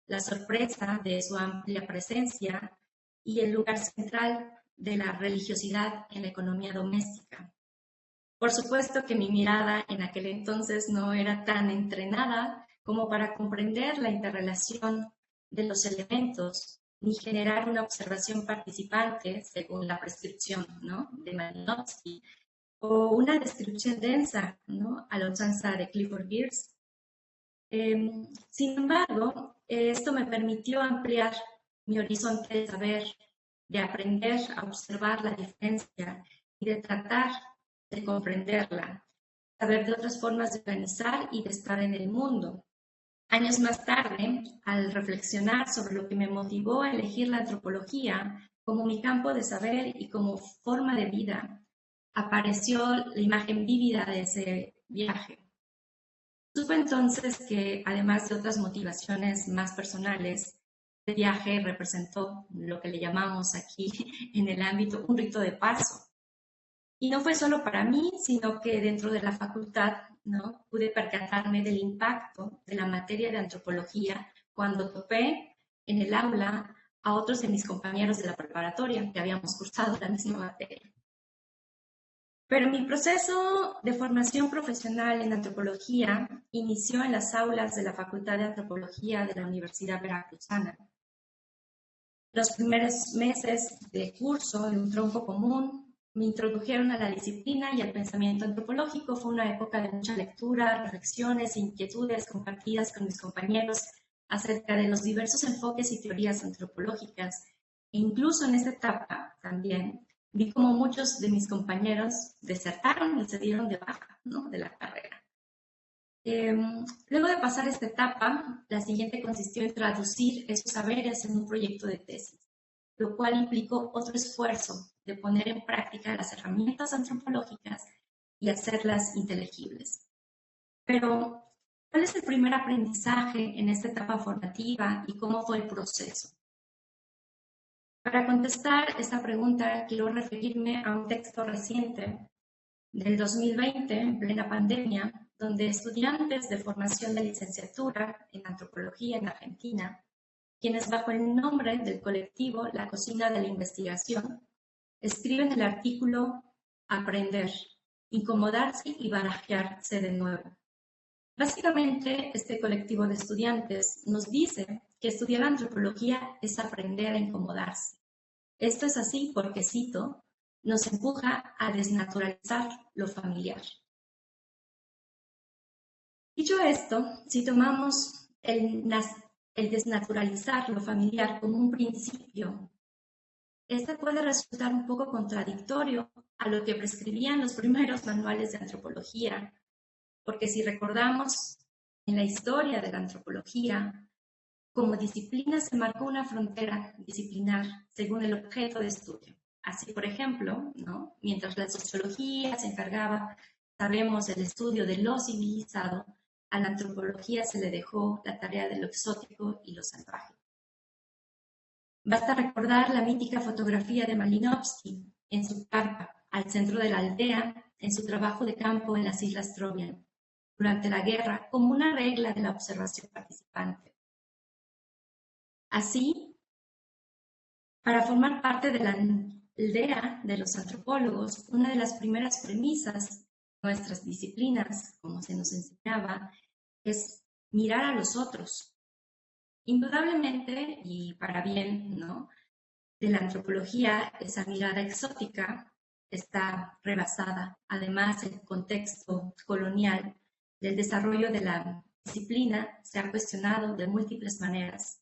Speaker 3: la sorpresa de su amplia presencia y el lugar central de la religiosidad en la economía doméstica. Por supuesto que mi mirada en aquel entonces no era tan entrenada como para comprender la interrelación de los elementos ni generar una observación participante según la prescripción, ¿no?, de Malinowski, o una descripción densa, ¿no?, a la usanza de Clifford Geertz. Sin embargo, esto me permitió ampliar mi horizonte de saber, de aprender a observar la diferencia y de tratar de comprenderla, saber de otras formas de organizar y de estar en el mundo. Años más tarde, al reflexionar sobre lo que me motivó a elegir la antropología como mi campo de saber y como forma de vida, apareció la imagen vívida de ese viaje. Supe entonces que, además de otras motivaciones más personales, el viaje representó lo que le llamamos aquí en el ámbito un rito de paso. Y no fue solo para mí, sino que dentro de la facultad, ¿no?, pude percatarme del impacto de la materia de antropología cuando topé en el aula a otros de mis compañeros de la preparatoria que habíamos cursado la misma materia. Pero mi proceso de formación profesional en antropología inició en las aulas de la Facultad de Antropología de la Universidad Veracruzana. Los primeros meses de curso en un tronco común me introdujeron a la disciplina y al pensamiento antropológico. Fue una época de mucha lectura, reflexiones e inquietudes compartidas con mis compañeros acerca de los diversos enfoques y teorías antropológicas. E incluso en esta etapa también vi como muchos de mis compañeros desertaron y se dieron de baja, ¿no?, de la carrera. Luego de pasar esta etapa, la siguiente consistió en traducir esos saberes en un proyecto de tesis, lo cual implicó otro esfuerzo de poner en práctica las herramientas antropológicas y hacerlas inteligibles. Pero, ¿cuál es el primer aprendizaje en esta etapa formativa y cómo fue el proceso? Para contestar esta pregunta, quiero referirme a un texto reciente del 2020, en plena pandemia, donde estudiantes de formación de licenciatura en antropología en Argentina, quienes bajo el nombre del colectivo La Cocina de la Investigación, escriben el artículo Aprender, incomodarse y barajearse de nuevo. Básicamente, este colectivo de estudiantes nos dice que estudiar antropología es aprender a incomodarse. Esto es así porque, cito, nos empuja a desnaturalizar lo familiar. Dicho esto, si tomamos el desnaturalizar lo familiar como un principio, este puede resultar un poco contradictorio a lo que prescribían los primeros manuales de antropología, porque si recordamos, en la historia de la antropología, como disciplina se marcó una frontera disciplinar según el objeto de estudio. Así, por ejemplo, ¿no?, mientras la sociología se encargaba, sabemos, del estudio de lo civilizado, a la antropología se le dejó la tarea de lo exótico y lo salvaje. Basta recordar la mítica fotografía de Malinowski en su carpa al centro de la aldea en su trabajo de campo en las Islas Trobriand durante la guerra como una regla de la observación participante. Así, para formar parte de la aldea de los antropólogos, una de las primeras premisas de nuestras disciplinas, como se nos enseñaba, es mirar a los otros. Indudablemente, y para bien, ¿no?, de la antropología, esa mirada exótica está rebasada. Además, el contexto colonial del desarrollo de la disciplina se ha cuestionado de múltiples maneras.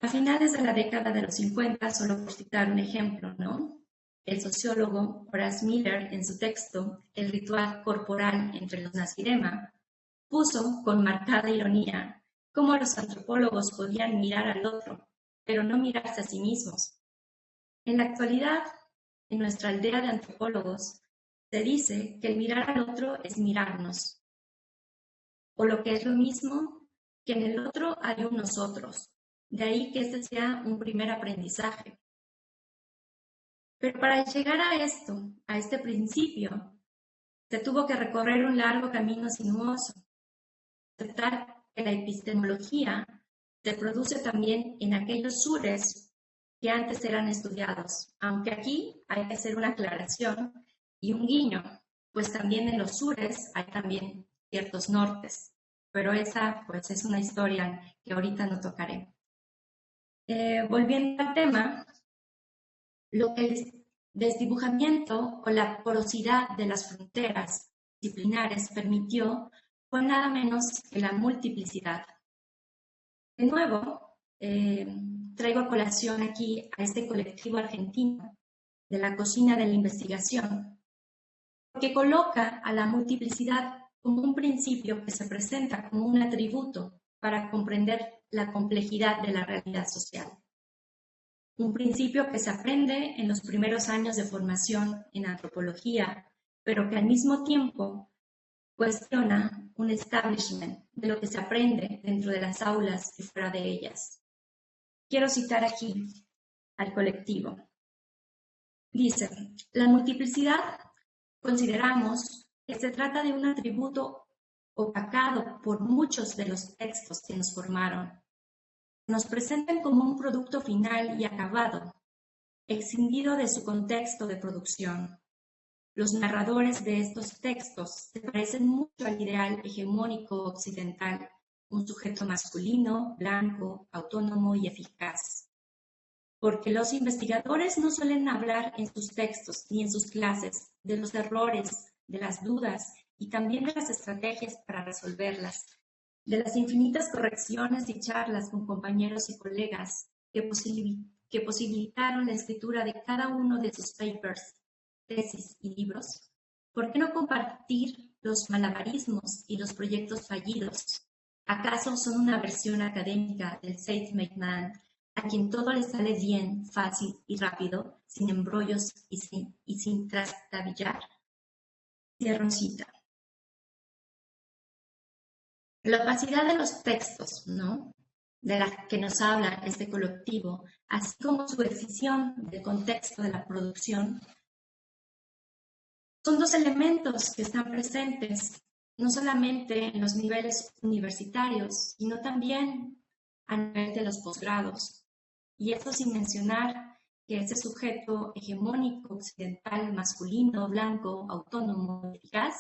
Speaker 3: A finales de la década de los 50, solo por citar un ejemplo, ¿no?, el sociólogo Horace Miller, en su texto El ritual corporal entre los Nasirema, puso con marcada ironía cómo los antropólogos podían mirar al otro, pero no mirarse a sí mismos. En la actualidad, en nuestra aldea de antropólogos, se dice que el mirar al otro es mirarnos, o lo que es lo mismo, que en el otro hay un nosotros. De ahí que este sea un primer aprendizaje. Pero para llegar a esto, a este principio, se tuvo que recorrer un largo camino sinuoso. Aceptar que la epistemología se produce también en aquellos sures que antes eran estudiados, aunque aquí hay que hacer una aclaración y un guiño, pues también en los sures hay también ciertos nortes, pero esa pues es una historia que ahorita no tocaré. Volviendo al tema, lo que el desdibujamiento o la porosidad de las fronteras disciplinares permitió fue nada menos que la multiplicidad. De nuevo, traigo a colación aquí a este colectivo argentino de la Cocina de la Investigación, porque coloca a la multiplicidad como un principio que se presenta como un atributo para comprender la complejidad de la realidad social. Un principio que se aprende en los primeros años de formación en antropología, pero que al mismo tiempo cuestiona un establishment de lo que se aprende dentro de las aulas y fuera de ellas. Quiero citar aquí al colectivo. Dice, la multiplicidad consideramos que se trata de un atributo opacado por muchos de los textos que nos formaron. Nos presentan como un producto final y acabado, excindido de su contexto de producción. Los narradores de estos textos se parecen mucho al ideal hegemónico occidental, un sujeto masculino, blanco, autónomo y eficaz. Porque los investigadores no suelen hablar en sus textos ni en sus clases de los errores, de las dudas y también de las estrategias para resolverlas, de las infinitas correcciones y charlas con compañeros y colegas que posibilitaron la escritura de cada uno de sus papers, tesis y libros. ¿Por qué no compartir los malabarismos y los proyectos fallidos? ¿Acaso son una versión académica del self-made man, a quien todo le sale bien, fácil y rápido, sin embrollos y sin trastabillar? Cierro cita. La opacidad de los textos, ¿no?, de la que nos habla este colectivo, así como su decisión del contexto de la producción, son dos elementos que están presentes no solamente en los niveles universitarios, sino también a nivel de los posgrados. Y eso sin mencionar que ese sujeto hegemónico occidental, masculino, blanco, autónomo, eficaz,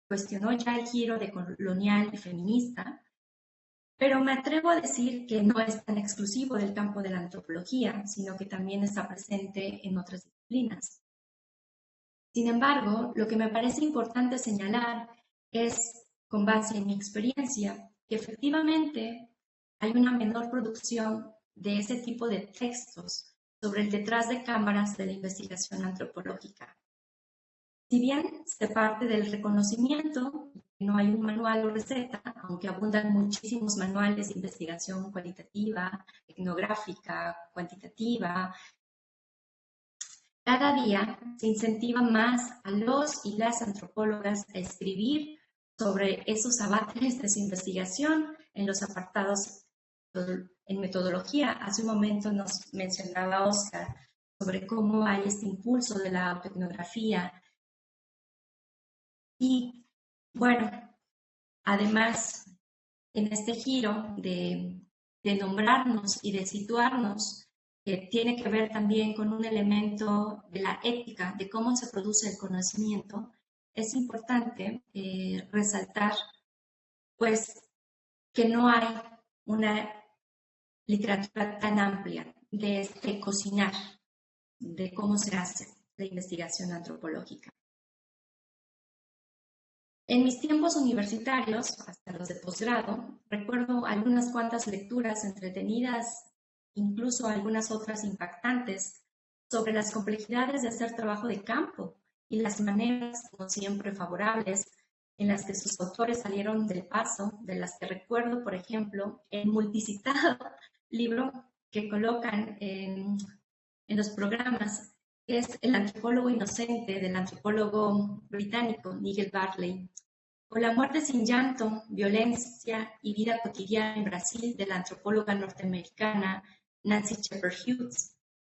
Speaker 3: cuestionó ya el giro de colonial y feminista, pero me atrevo a decir que no es tan exclusivo del campo de la antropología, sino que también está presente en otras disciplinas. Sin embargo, lo que me parece importante señalar es, con base en mi experiencia, que efectivamente hay una menor producción de ese tipo de textos sobre el detrás de cámaras de la investigación antropológica. Si bien se parte del reconocimiento que no hay un manual o receta, aunque abundan muchísimos manuales de investigación cualitativa, etnográfica, cuantitativa, cada día se incentiva más a los y las antropólogas a escribir sobre esos avances de su investigación en los apartados en metodología. Hace un momento nos mencionaba Oscar sobre cómo hay este impulso de la autoetnografía. Y bueno, además, en este giro de nombrarnos y de situarnos, que tiene que ver también con un elemento de la ética, de cómo se produce el conocimiento, es importante resaltar pues que no hay una literatura tan amplia de este cocinar, de cómo se hace la investigación antropológica. En mis tiempos universitarios, hasta los de posgrado, recuerdo algunas cuantas lecturas entretenidas, incluso algunas otras impactantes, sobre las complejidades de hacer trabajo de campo y las maneras, no siempre favorables, en las que sus autores salieron del paso, de las que recuerdo, por ejemplo, el multicitado libro que colocan en los programas, que es El antropólogo inocente, del antropólogo británico Nigel Barley, o La muerte sin llanto, violencia y vida cotidiana en Brasil, de la antropóloga norteamericana Nancy Shepherd Hughes,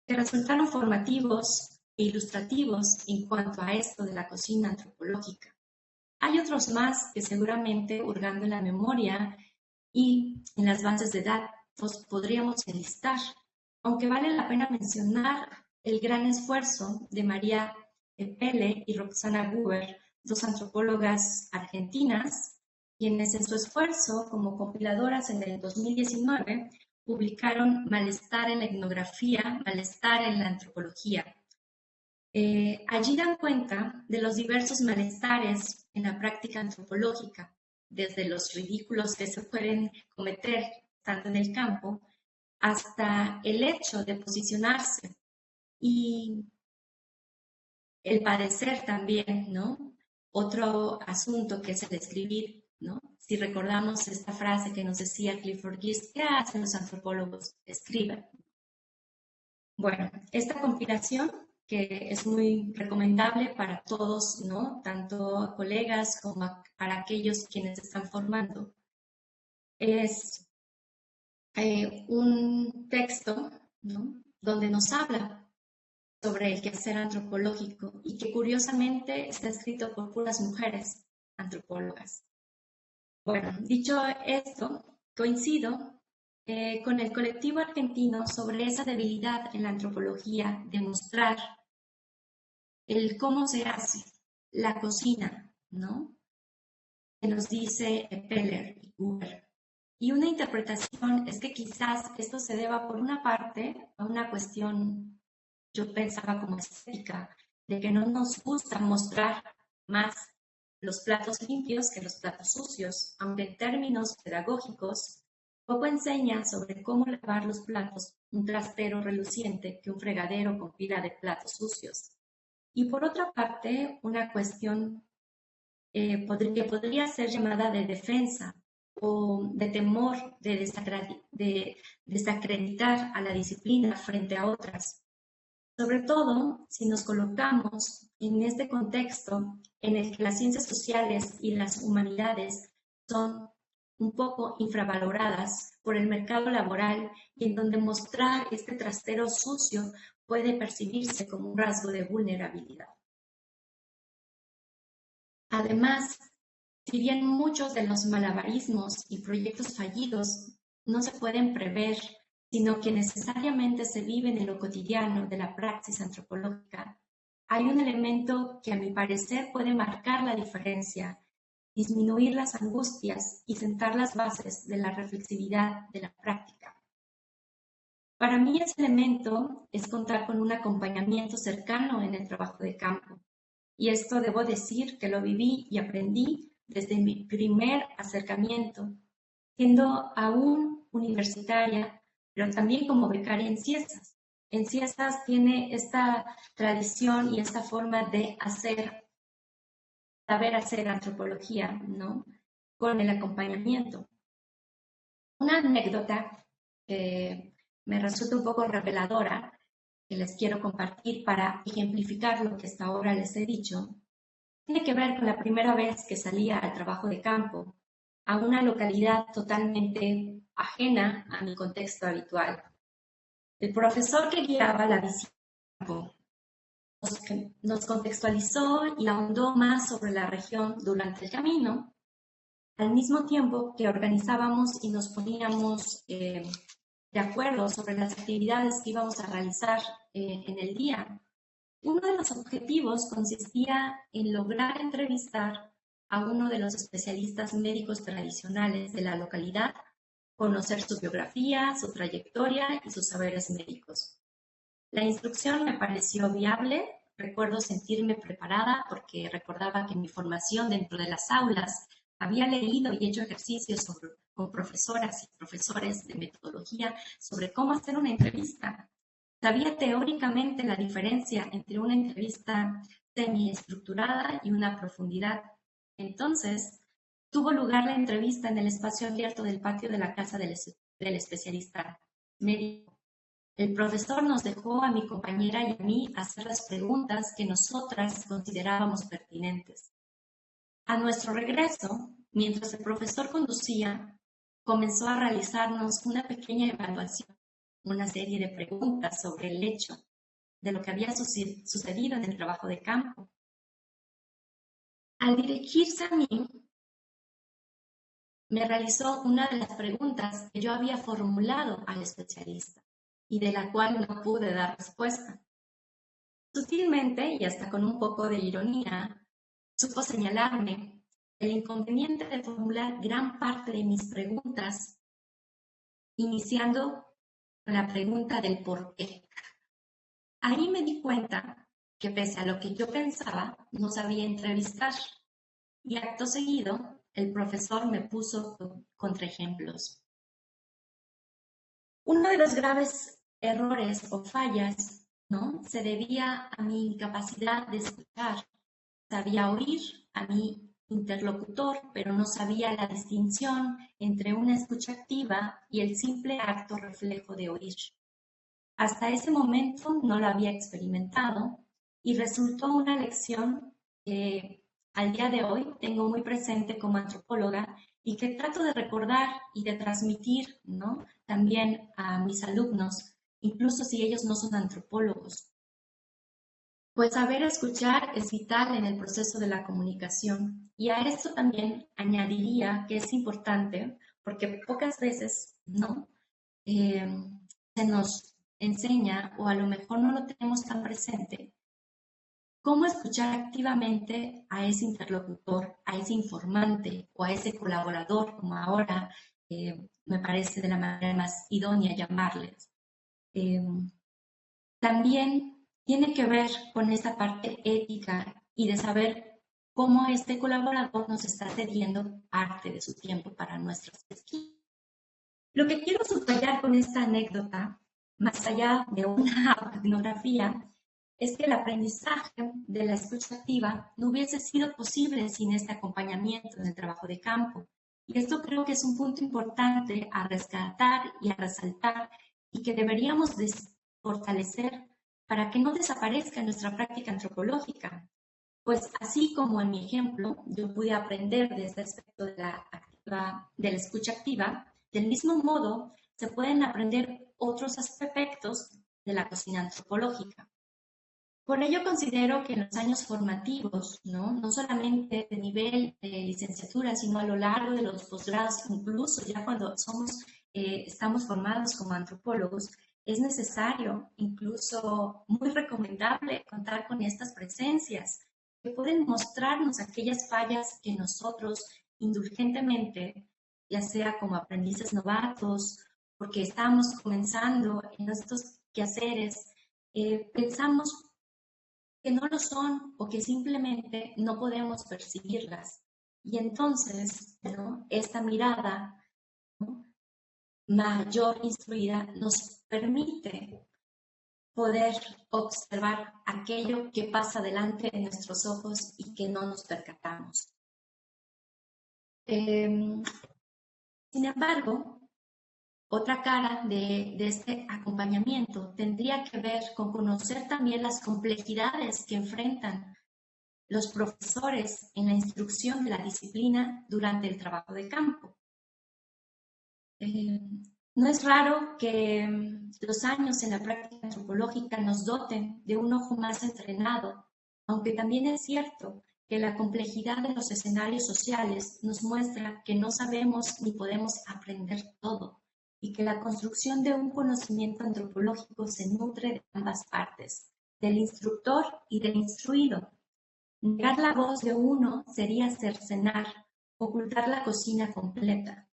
Speaker 3: que resultaron formativos e ilustrativos en cuanto a esto de la cocina antropológica. Hay otros más que seguramente, hurgando en la memoria y en las bases de datos, podríamos enlistar, aunque vale la pena mencionar el gran esfuerzo de María Pelle y Roxana Buber, dos antropólogas argentinas, quienes en su esfuerzo como compiladoras en el 2019 publicaron Malestar en la etnografía, Malestar en la antropología. Allí dan cuenta de los diversos malestares en la práctica antropológica, desde los ridículos que se pueden cometer estando en el campo, hasta el hecho de posicionarse y el padecer también, ¿no?, otro asunto que es el escribir, ¿no? Si recordamos esta frase que nos decía Clifford Geertz, ¿qué hacen los antropólogos? Escriben. Bueno, esta compilación, que es muy recomendable para todos, ¿no? Tanto colegas como para aquellos quienes están formando, es un texto, ¿no? Donde nos habla sobre el quehacer antropológico y que curiosamente está escrito por puras mujeres antropólogas. Bueno, dicho esto, coincido con el colectivo argentino sobre esa debilidad en la antropología de mostrar el cómo se hace la cocina, ¿no? Que nos dice Peller y Huber. Y una interpretación es que quizás esto se deba por una parte a una cuestión, yo pensaba como estética, de que no nos gusta mostrar más los platos limpios que los platos sucios, aunque en términos pedagógicos poco enseña sobre cómo lavar los platos un trastero reluciente que un fregadero con pila de platos sucios. Y por otra parte, una cuestión que podría ser llamada de defensa o de temor de desacreditar a la disciplina frente a otras. Sobre todo si nos colocamos en este contexto en el que las ciencias sociales y las humanidades son un poco infravaloradas por el mercado laboral y en donde mostrar este trastero sucio puede percibirse como un rasgo de vulnerabilidad. Además, si bien muchos de los malabarismos y proyectos fallidos no se pueden prever, sino que necesariamente se viven en lo cotidiano de la praxis antropológica, hay un elemento que a mi parecer puede marcar la diferencia, disminuir las angustias y sentar las bases de la reflexividad de la práctica. Para mí ese elemento es contar con un acompañamiento cercano en el trabajo de campo. Y esto debo decir que lo viví y aprendí desde mi primer acercamiento, siendo aún universitaria, pero también como becaria en Ciesas. En Ciesas tiene esta tradición y esta forma de saber hacer antropología, ¿no? Con el acompañamiento. Una anécdota que me resulta un poco reveladora, que les quiero compartir para ejemplificar lo que hasta ahora les he dicho, tiene que ver con la primera vez que salía al trabajo de campo, a una localidad totalmente ajena a mi contexto habitual. El profesor que guiaba la visita nos contextualizó y ahondó más sobre la región durante el camino, al mismo tiempo que organizábamos y nos poníamos de acuerdo sobre las actividades que íbamos a realizar en el día. Uno de los objetivos consistía en lograr entrevistar a uno de los especialistas médicos tradicionales de la localidad, conocer su biografía, su trayectoria y sus saberes médicos. La instrucción me pareció viable, recuerdo sentirme preparada porque recordaba que en mi formación dentro de las aulas había leído y hecho ejercicios con profesoras y profesores de metodología sobre cómo hacer una entrevista. Sabía teóricamente la diferencia entre una entrevista semiestructurada y una profundidad. Entonces, tuvo lugar la entrevista en el espacio abierto del patio de la casa del especialista médico. El profesor nos dejó a mi compañera y a mí hacer las preguntas que nosotras considerábamos pertinentes. A nuestro regreso, mientras el profesor conducía, comenzó a realizarnos una pequeña evaluación, una serie de preguntas sobre el hecho de lo que había sucedido en el trabajo de campo. Al dirigirse a mí, me realizó una de las preguntas que yo había formulado al especialista y de la cual no pude dar respuesta. Sutilmente, y hasta con un poco de ironía, supo señalarme el inconveniente de formular gran parte de mis preguntas, iniciando con la pregunta del por qué. Ahí me di cuenta que pese a lo que yo pensaba, no sabía entrevistar, y acto seguido el profesor me puso contraejemplos. Uno de los graves errores o fallas, ¿no?, se debía a mi incapacidad de escuchar. Sabía oír, a mi interlocutor, pero no sabía la distinción entre una escucha activa y el simple acto reflejo de oír. Hasta ese momento no lo había experimentado y resultó una lección que al día de hoy tengo muy presente como antropóloga y que trato de recordar y de transmitir, ¿no?, también a mis alumnos, incluso si ellos no son antropólogos. Pues saber escuchar es vital en el proceso de la comunicación, y a esto también añadiría que es importante porque pocas veces, ¿no?, se nos enseña, o a lo mejor no lo tenemos tan presente, cómo escuchar activamente a ese interlocutor, a ese informante o a ese colaborador, como ahora me parece de la manera más idónea llamarles. También tiene que ver con esta parte ética y de saber cómo este colaborador nos está cediendo parte de su tiempo para nuestras pesquisas. Lo que quiero subrayar con esta anécdota, más allá de una etnografía, es que el aprendizaje de la escucha activa no hubiese sido posible sin este acompañamiento en el trabajo de campo. Y esto creo que es un punto importante a rescatar y a resaltar, y que deberíamos fortalecer para que no desaparezca en nuestra práctica antropológica. Pues así como en mi ejemplo yo pude aprender de este aspecto de la escucha activa, del mismo modo se pueden aprender otros aspectos de la cocina antropológica. Por ello considero que en los años formativos, no solamente de nivel de licenciatura, sino a lo largo de los posgrados, incluso ya cuando estamos formados como antropólogos, es necesario, incluso muy recomendable, contar con estas presencias que pueden mostrarnos aquellas fallas que nosotros indulgentemente, ya sea como aprendices novatos, porque estamos comenzando en estos quehaceres, pensamos que no lo son o que simplemente no podemos percibirlas. Y entonces, ¿no?, esta mirada, ¿no?, mayor instruida nos permite poder observar aquello que pasa delante de nuestros ojos y que no nos percatamos. Sin embargo, otra cara de este acompañamiento tendría que ver con conocer también las complejidades que enfrentan los profesores en la instrucción de la disciplina durante el trabajo de campo. No es raro que los años en la práctica antropológica nos doten de un ojo más entrenado, aunque también es cierto que la complejidad de los escenarios sociales nos muestra que no sabemos ni podemos aprender todo, y que la construcción de un conocimiento antropológico se nutre de ambas partes, del instructor y del instruido. Negar la voz de uno sería cercenar, ocultar la cocina completa.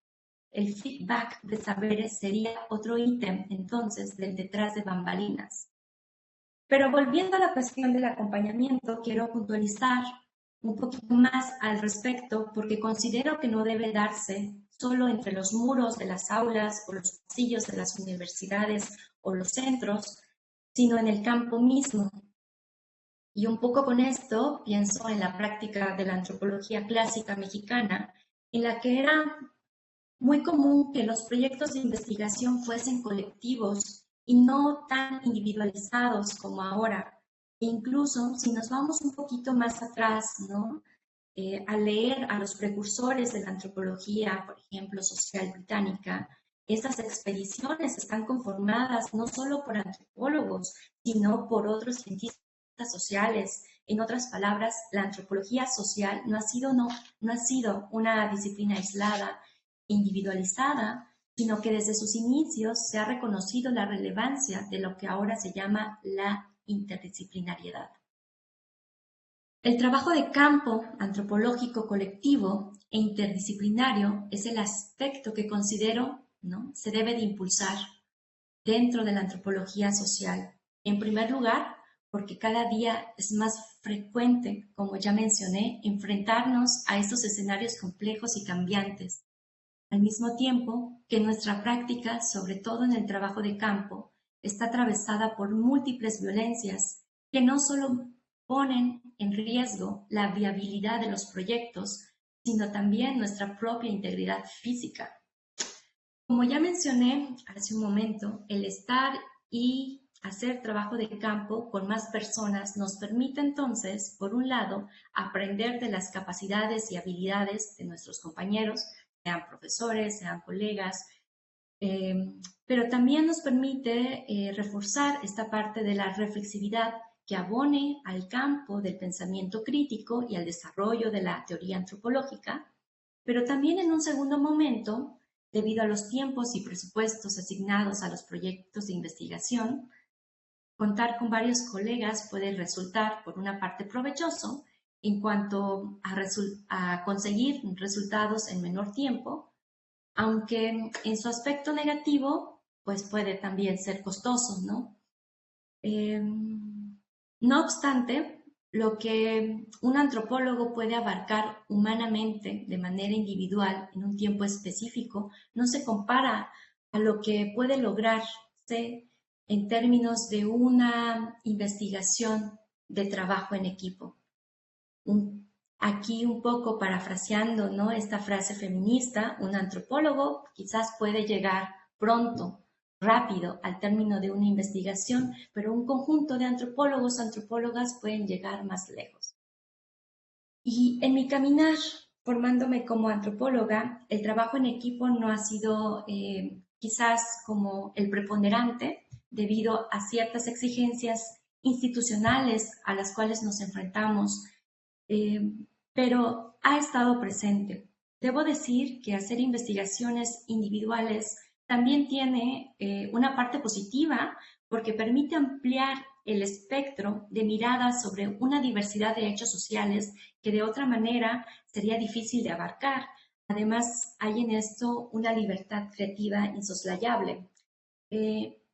Speaker 3: El feedback de saberes sería otro ítem, entonces, del detrás de bambalinas. Pero volviendo a la cuestión del acompañamiento, quiero puntualizar un poquito más al respecto, porque considero que no debe darse solo entre los muros de las aulas o los pasillos de las universidades o los centros, sino en el campo mismo. Y un poco con esto pienso en la práctica de la antropología clásica mexicana, en la que era muy común que los proyectos de investigación fuesen colectivos y no tan individualizados como ahora. E incluso si nos vamos un poquito más atrás, ¿no?, a leer a los precursores de la antropología, por ejemplo, social británica, estas expediciones están conformadas no solo por antropólogos, sino por otros cientistas sociales. En otras palabras, la antropología social no ha sido una disciplina aislada, individualizada, sino que desde sus inicios se ha reconocido la relevancia de lo que ahora se llama la interdisciplinariedad. El trabajo de campo antropológico colectivo e interdisciplinario es el aspecto que considero, ¿no?, se debe de impulsar dentro de la antropología social. En primer lugar, porque cada día es más frecuente, como ya mencioné, enfrentarnos a estos escenarios complejos y cambiantes. Al mismo tiempo que nuestra práctica, sobre todo en el trabajo de campo, está atravesada por múltiples violencias que no solo ponen en riesgo la viabilidad de los proyectos, sino también nuestra propia integridad física. Como ya mencioné hace un momento, el estar y hacer trabajo de campo con más personas nos permite entonces, por un lado, aprender de las capacidades y habilidades de nuestros compañeros, sean profesores, sean colegas, pero también nos permite reforzar esta parte de la reflexividad que abone al campo del pensamiento crítico y al desarrollo de la teoría antropológica, pero también en un segundo momento, debido a los tiempos y presupuestos asignados a los proyectos de investigación, contar con varios colegas puede resultar, por una parte, provechoso en cuanto a conseguir resultados en menor tiempo, aunque en su aspecto negativo, pues puede también ser costoso, ¿no? No obstante, lo que un antropólogo puede abarcar humanamente de manera individual en un tiempo específico no se compara a lo que puede lograrse en términos de una investigación de trabajo en equipo. Aquí un poco parafraseando, ¿no?, esta frase feminista, un antropólogo quizás puede llegar pronto, rápido, al término de una investigación, pero un conjunto de antropólogos o antropólogas pueden llegar más lejos. Y en mi caminar, formándome como antropóloga, el trabajo en equipo no ha sido quizás como el preponderante debido a ciertas exigencias institucionales a las cuales nos enfrentamos, pero ha estado presente. Debo decir que hacer investigaciones individuales también tiene una parte positiva porque permite ampliar el espectro de miradas sobre una diversidad de hechos sociales que de otra manera sería difícil de abarcar. Además, hay en esto una libertad creativa insoslayable.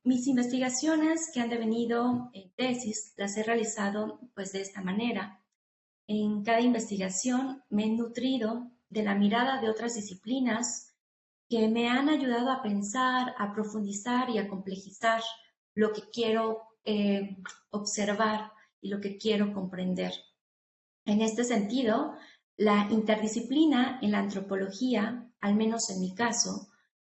Speaker 3: Mis investigaciones que han devenido en tesis las he realizado pues de esta manera. En cada investigación me he nutrido de la mirada de otras disciplinas que me han ayudado a pensar, a profundizar y a complejizar lo que quiero observar y lo que quiero comprender. En este sentido, la interdisciplina en la antropología, al menos en mi caso,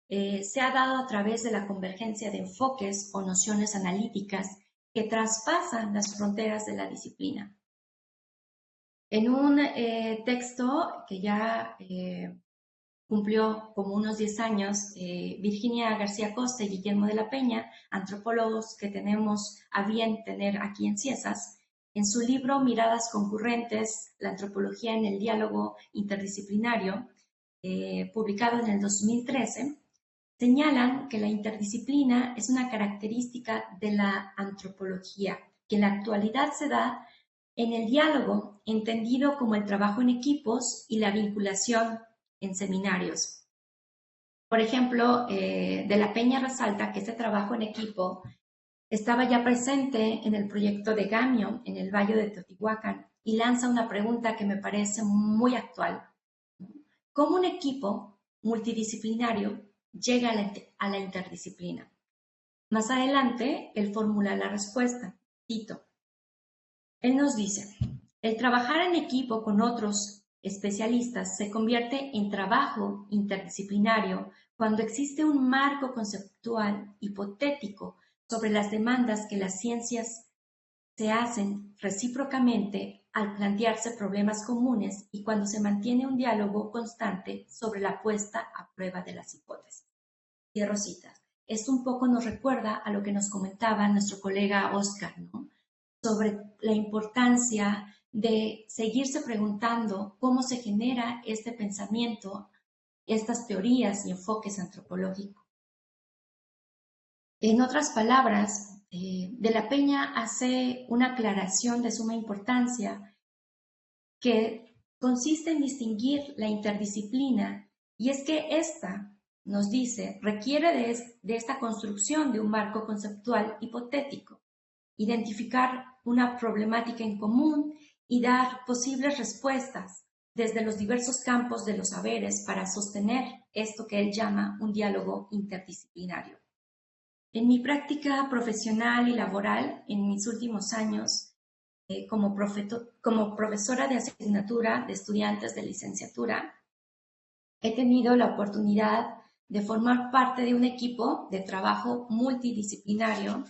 Speaker 3: se ha dado a través de la convergencia de enfoques o nociones analíticas que traspasan las fronteras de la disciplina. En un texto que ya cumplió como unos 10 años, Virginia García Costa y Guillermo de la Peña, antropólogos que tenemos a bien tener aquí en Ciesas, en su libro Miradas concurrentes, la antropología en el diálogo interdisciplinario, publicado en el 2013, señalan que la interdisciplina es una característica de la antropología, que en la actualidad se da en el diálogo, entendido como el trabajo en equipos y la vinculación en seminarios. Por ejemplo, de la Peña resalta que este trabajo en equipo estaba ya presente en el proyecto de Gamio en el Valle de Teotihuacán y lanza una pregunta que me parece muy actual. ¿Cómo un equipo multidisciplinario llega a la interdisciplina? Más adelante, él formula la respuesta. Cito. Él nos dice, el trabajar en equipo con otros especialistas se convierte en trabajo interdisciplinario cuando existe un marco conceptual hipotético sobre las demandas que las ciencias se hacen recíprocamente al plantearse problemas comunes y cuando se mantiene un diálogo constante sobre la puesta a prueba de las hipótesis. Cierro citas. Esto un poco nos recuerda a lo que nos comentaba nuestro colega Oscar, ¿no?, sobre la importancia de seguirse preguntando cómo se genera este pensamiento, estas teorías y enfoques antropológicos. En otras palabras, de la Peña hace una aclaración de suma importancia que consiste en distinguir la interdisciplina, y es que esta, nos dice, requiere de esta construcción de un marco conceptual hipotético, identificar una problemática en común y dar posibles respuestas desde los diversos campos de los saberes para sostener esto que él llama un diálogo interdisciplinario. En mi práctica profesional y laboral, en mis últimos años, como profesora de asignatura de estudiantes de licenciatura, he tenido la oportunidad de formar parte de un equipo de trabajo multidisciplinario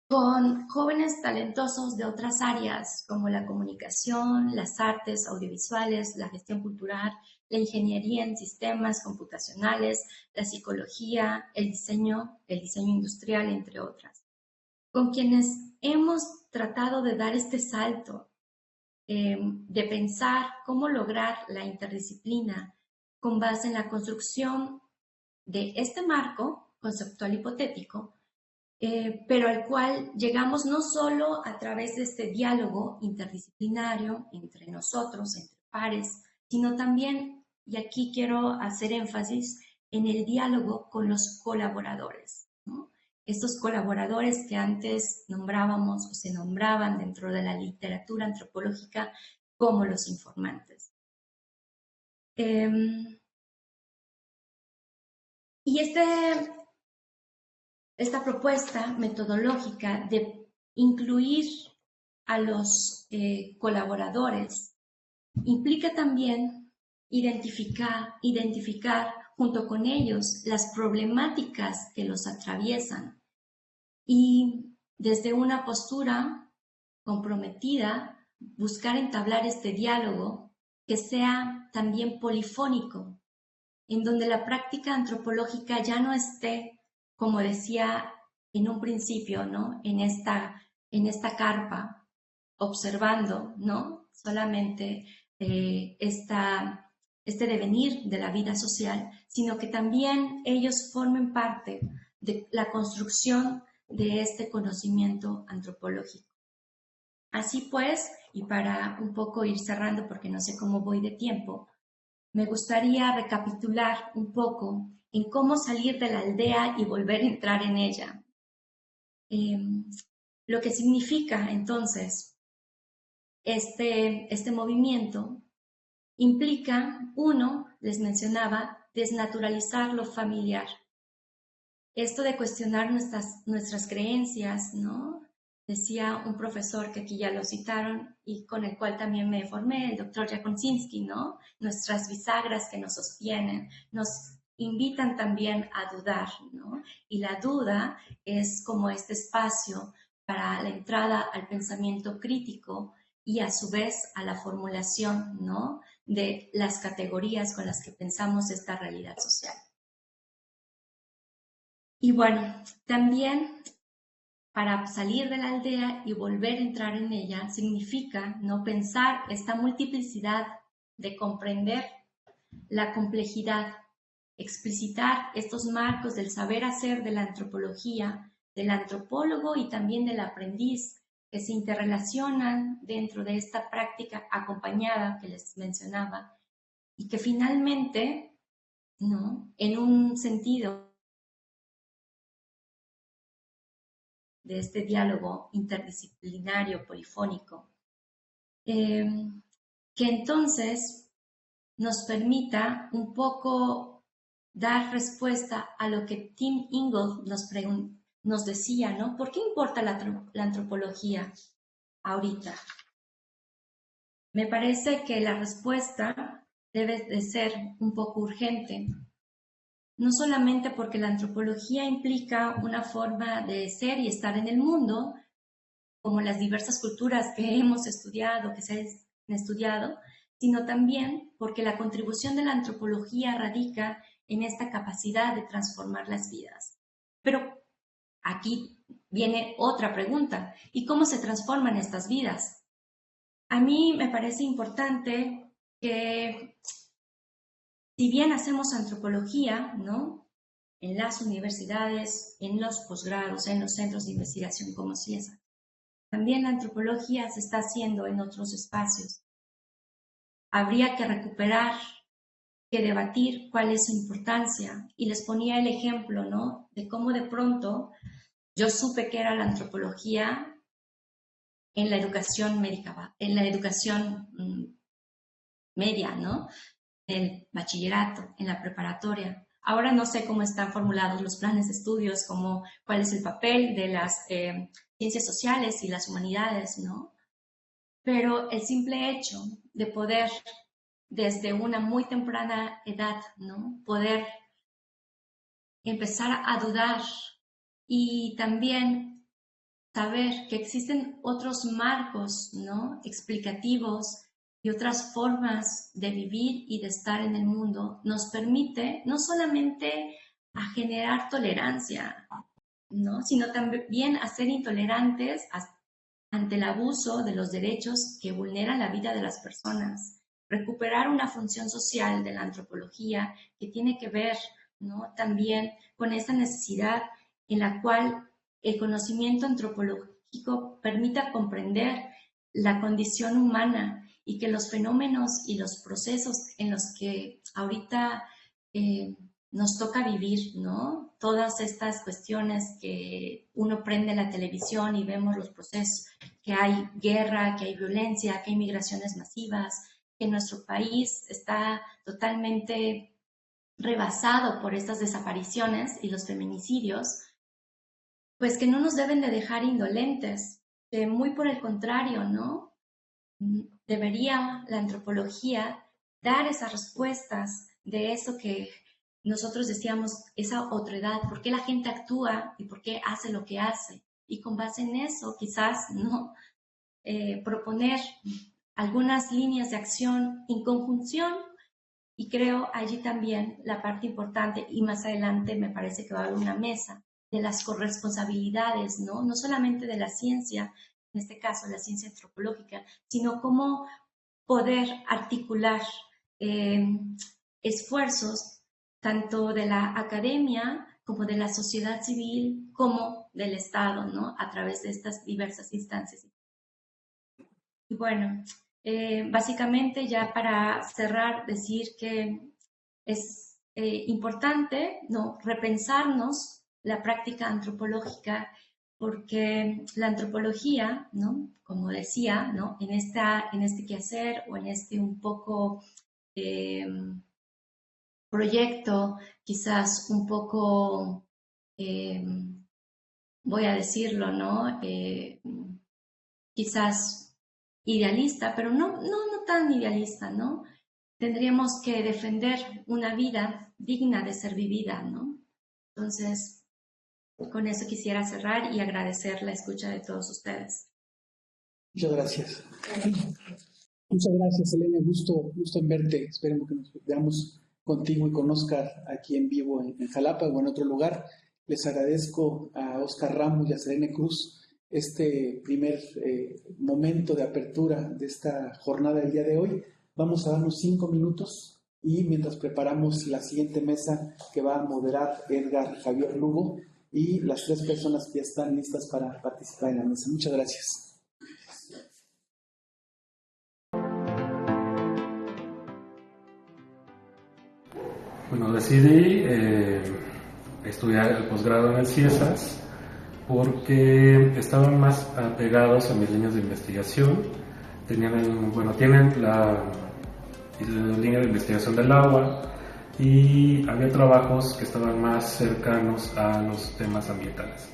Speaker 3: con jóvenes talentosos de otras áreas como la comunicación, las artes audiovisuales, la gestión cultural, la ingeniería en sistemas computacionales, la psicología, el diseño industrial, entre otras, con quienes hemos tratado de dar este salto, de pensar cómo lograr la interdisciplina con base en la construcción de este marco conceptual hipotético, pero al cual llegamos no solo a través de este diálogo interdisciplinario entre nosotros, entre pares, sino también, y aquí quiero hacer énfasis, en el diálogo con los colaboradores, ¿no? Estos colaboradores que antes nombrábamos o se nombraban dentro de la literatura antropológica como los informantes. Y esta propuesta metodológica de incluir a los colaboradores implica también identificar junto con ellos las problemáticas que los atraviesan y desde una postura comprometida buscar entablar este diálogo que sea también polifónico, en donde la práctica antropológica ya no esté, como decía en un principio, ¿no? En esta carpa, observando, ¿no? Solamente este devenir de la vida social, sino que también ellos formen parte de la construcción de este conocimiento antropológico. Así pues, y para un poco ir cerrando, porque no sé cómo voy de tiempo, me gustaría recapitular un poco en cómo salir de la aldea y volver a entrar en ella. Lo que significa entonces este movimiento implica, uno, les mencionaba, desnaturalizar lo familiar. Esto de cuestionar nuestras creencias, ¿no? Decía un profesor que aquí ya lo citaron y con el cual también me formé, el doctor Jakonsinski, ¿no? Nuestras bisagras que nos sostienen, nos invitan también a dudar, ¿no? Y la duda es como este espacio para la entrada al pensamiento crítico y a su vez a la formulación, ¿no? De las categorías con las que pensamos esta realidad social. Y bueno, también para salir de la aldea y volver a entrar en ella significa no pensar esta multiplicidad de comprender la complejidad, explicitar estos marcos del saber hacer de la antropología, del antropólogo y también del aprendiz que se interrelacionan dentro de esta práctica acompañada que les mencionaba y que finalmente, ¿no? En un sentido de este diálogo interdisciplinario, polifónico, que entonces nos permita un poco dar respuesta a lo que Tim Ingold nos decía, ¿no? ¿Por qué importa la antropología ahorita? Me parece que la respuesta debe de ser un poco urgente. No solamente porque la antropología implica una forma de ser y estar en el mundo, como las diversas culturas que hemos estudiado, que se han estudiado, sino también porque la contribución de la antropología radica en esta capacidad de transformar las vidas. Pero aquí viene otra pregunta, ¿y cómo se transforman estas vidas? A mí me parece importante que si bien hacemos antropología, ¿no? En las universidades, en los posgrados, en los centros de investigación como CIESA, también la antropología se está haciendo en otros espacios. Habría que recuperar, que debatir cuál es su importancia. Y les ponía el ejemplo, ¿no? De cómo de pronto yo supe que era la antropología en la educación médica, en la educación media, ¿no? En el bachillerato, en la preparatoria. Ahora no sé cómo están formulados los planes de estudios, cuál es el papel de las ciencias sociales y las humanidades, ¿no? Pero el simple hecho de poder, desde una muy temprana edad, ¿no? Poder empezar a dudar y también saber que existen otros marcos, ¿no? Explicativos y otras formas de vivir y de estar en el mundo, nos permite no solamente a generar tolerancia, ¿no? Sino también a ser intolerantes ante el abuso de los derechos que vulneran la vida de las personas. Recuperar una función social de la antropología que tiene que ver, ¿no? También con esa necesidad en la cual el conocimiento antropológico permita comprender la condición humana y que los fenómenos y los procesos en los que ahorita nos toca vivir, ¿no? Todas estas cuestiones que uno prende la televisión y vemos los procesos, que hay guerra, que hay violencia, que hay migraciones masivas, que nuestro país está totalmente rebasado por estas desapariciones y los feminicidios, pues que no nos deben de dejar indolentes, muy por el contrario, ¿no? Debería la antropología dar esas respuestas de eso que nosotros decíamos, esa otredad, por qué la gente actúa y por qué hace lo que hace. Y con base en eso, quizás, ¿no? Proponer algunas líneas de acción en conjunción, y creo allí también la parte importante, y más adelante me parece que va a haber una mesa de las corresponsabilidades, ¿no? No solamente de la ciencia, en este caso la ciencia antropológica, sino cómo poder articular esfuerzos tanto de la academia como de la sociedad civil como del Estado, ¿no? A través de estas diversas instancias. Y bueno, básicamente ya para cerrar, decir que es importante, ¿no? Repensarnos la práctica antropológica, porque la antropología, ¿no? Como decía, ¿no? En este quehacer o en este un poco proyecto, quizás un poco, voy a decirlo, ¿no? Quizás idealista, pero no tan idealista, ¿no? Tendríamos que defender una vida digna de ser vivida, ¿no? Entonces, con eso quisiera cerrar y agradecer la escucha de todos ustedes.
Speaker 1: Muchas gracias. Muchas gracias, Elena. Gusto en verte. Esperemos que nos veamos contigo y conozca aquí en vivo en Jalapa o en otro lugar. Les agradezco a Oscar Ramos y a Selene Cruz este primer momento de apertura de esta jornada del día de hoy. Vamos a darnos 5 minutos y mientras preparamos la siguiente mesa que va a moderar Edgar Javier Lugo y las 3 personas que ya están listas para participar en la mesa. Muchas gracias.
Speaker 4: Bueno, decidí estudiar el posgrado en el CIESAS porque estaban más apegados a mis líneas de investigación. Tienen la línea de investigación del agua y había trabajos que estaban más cercanos a los temas ambientales.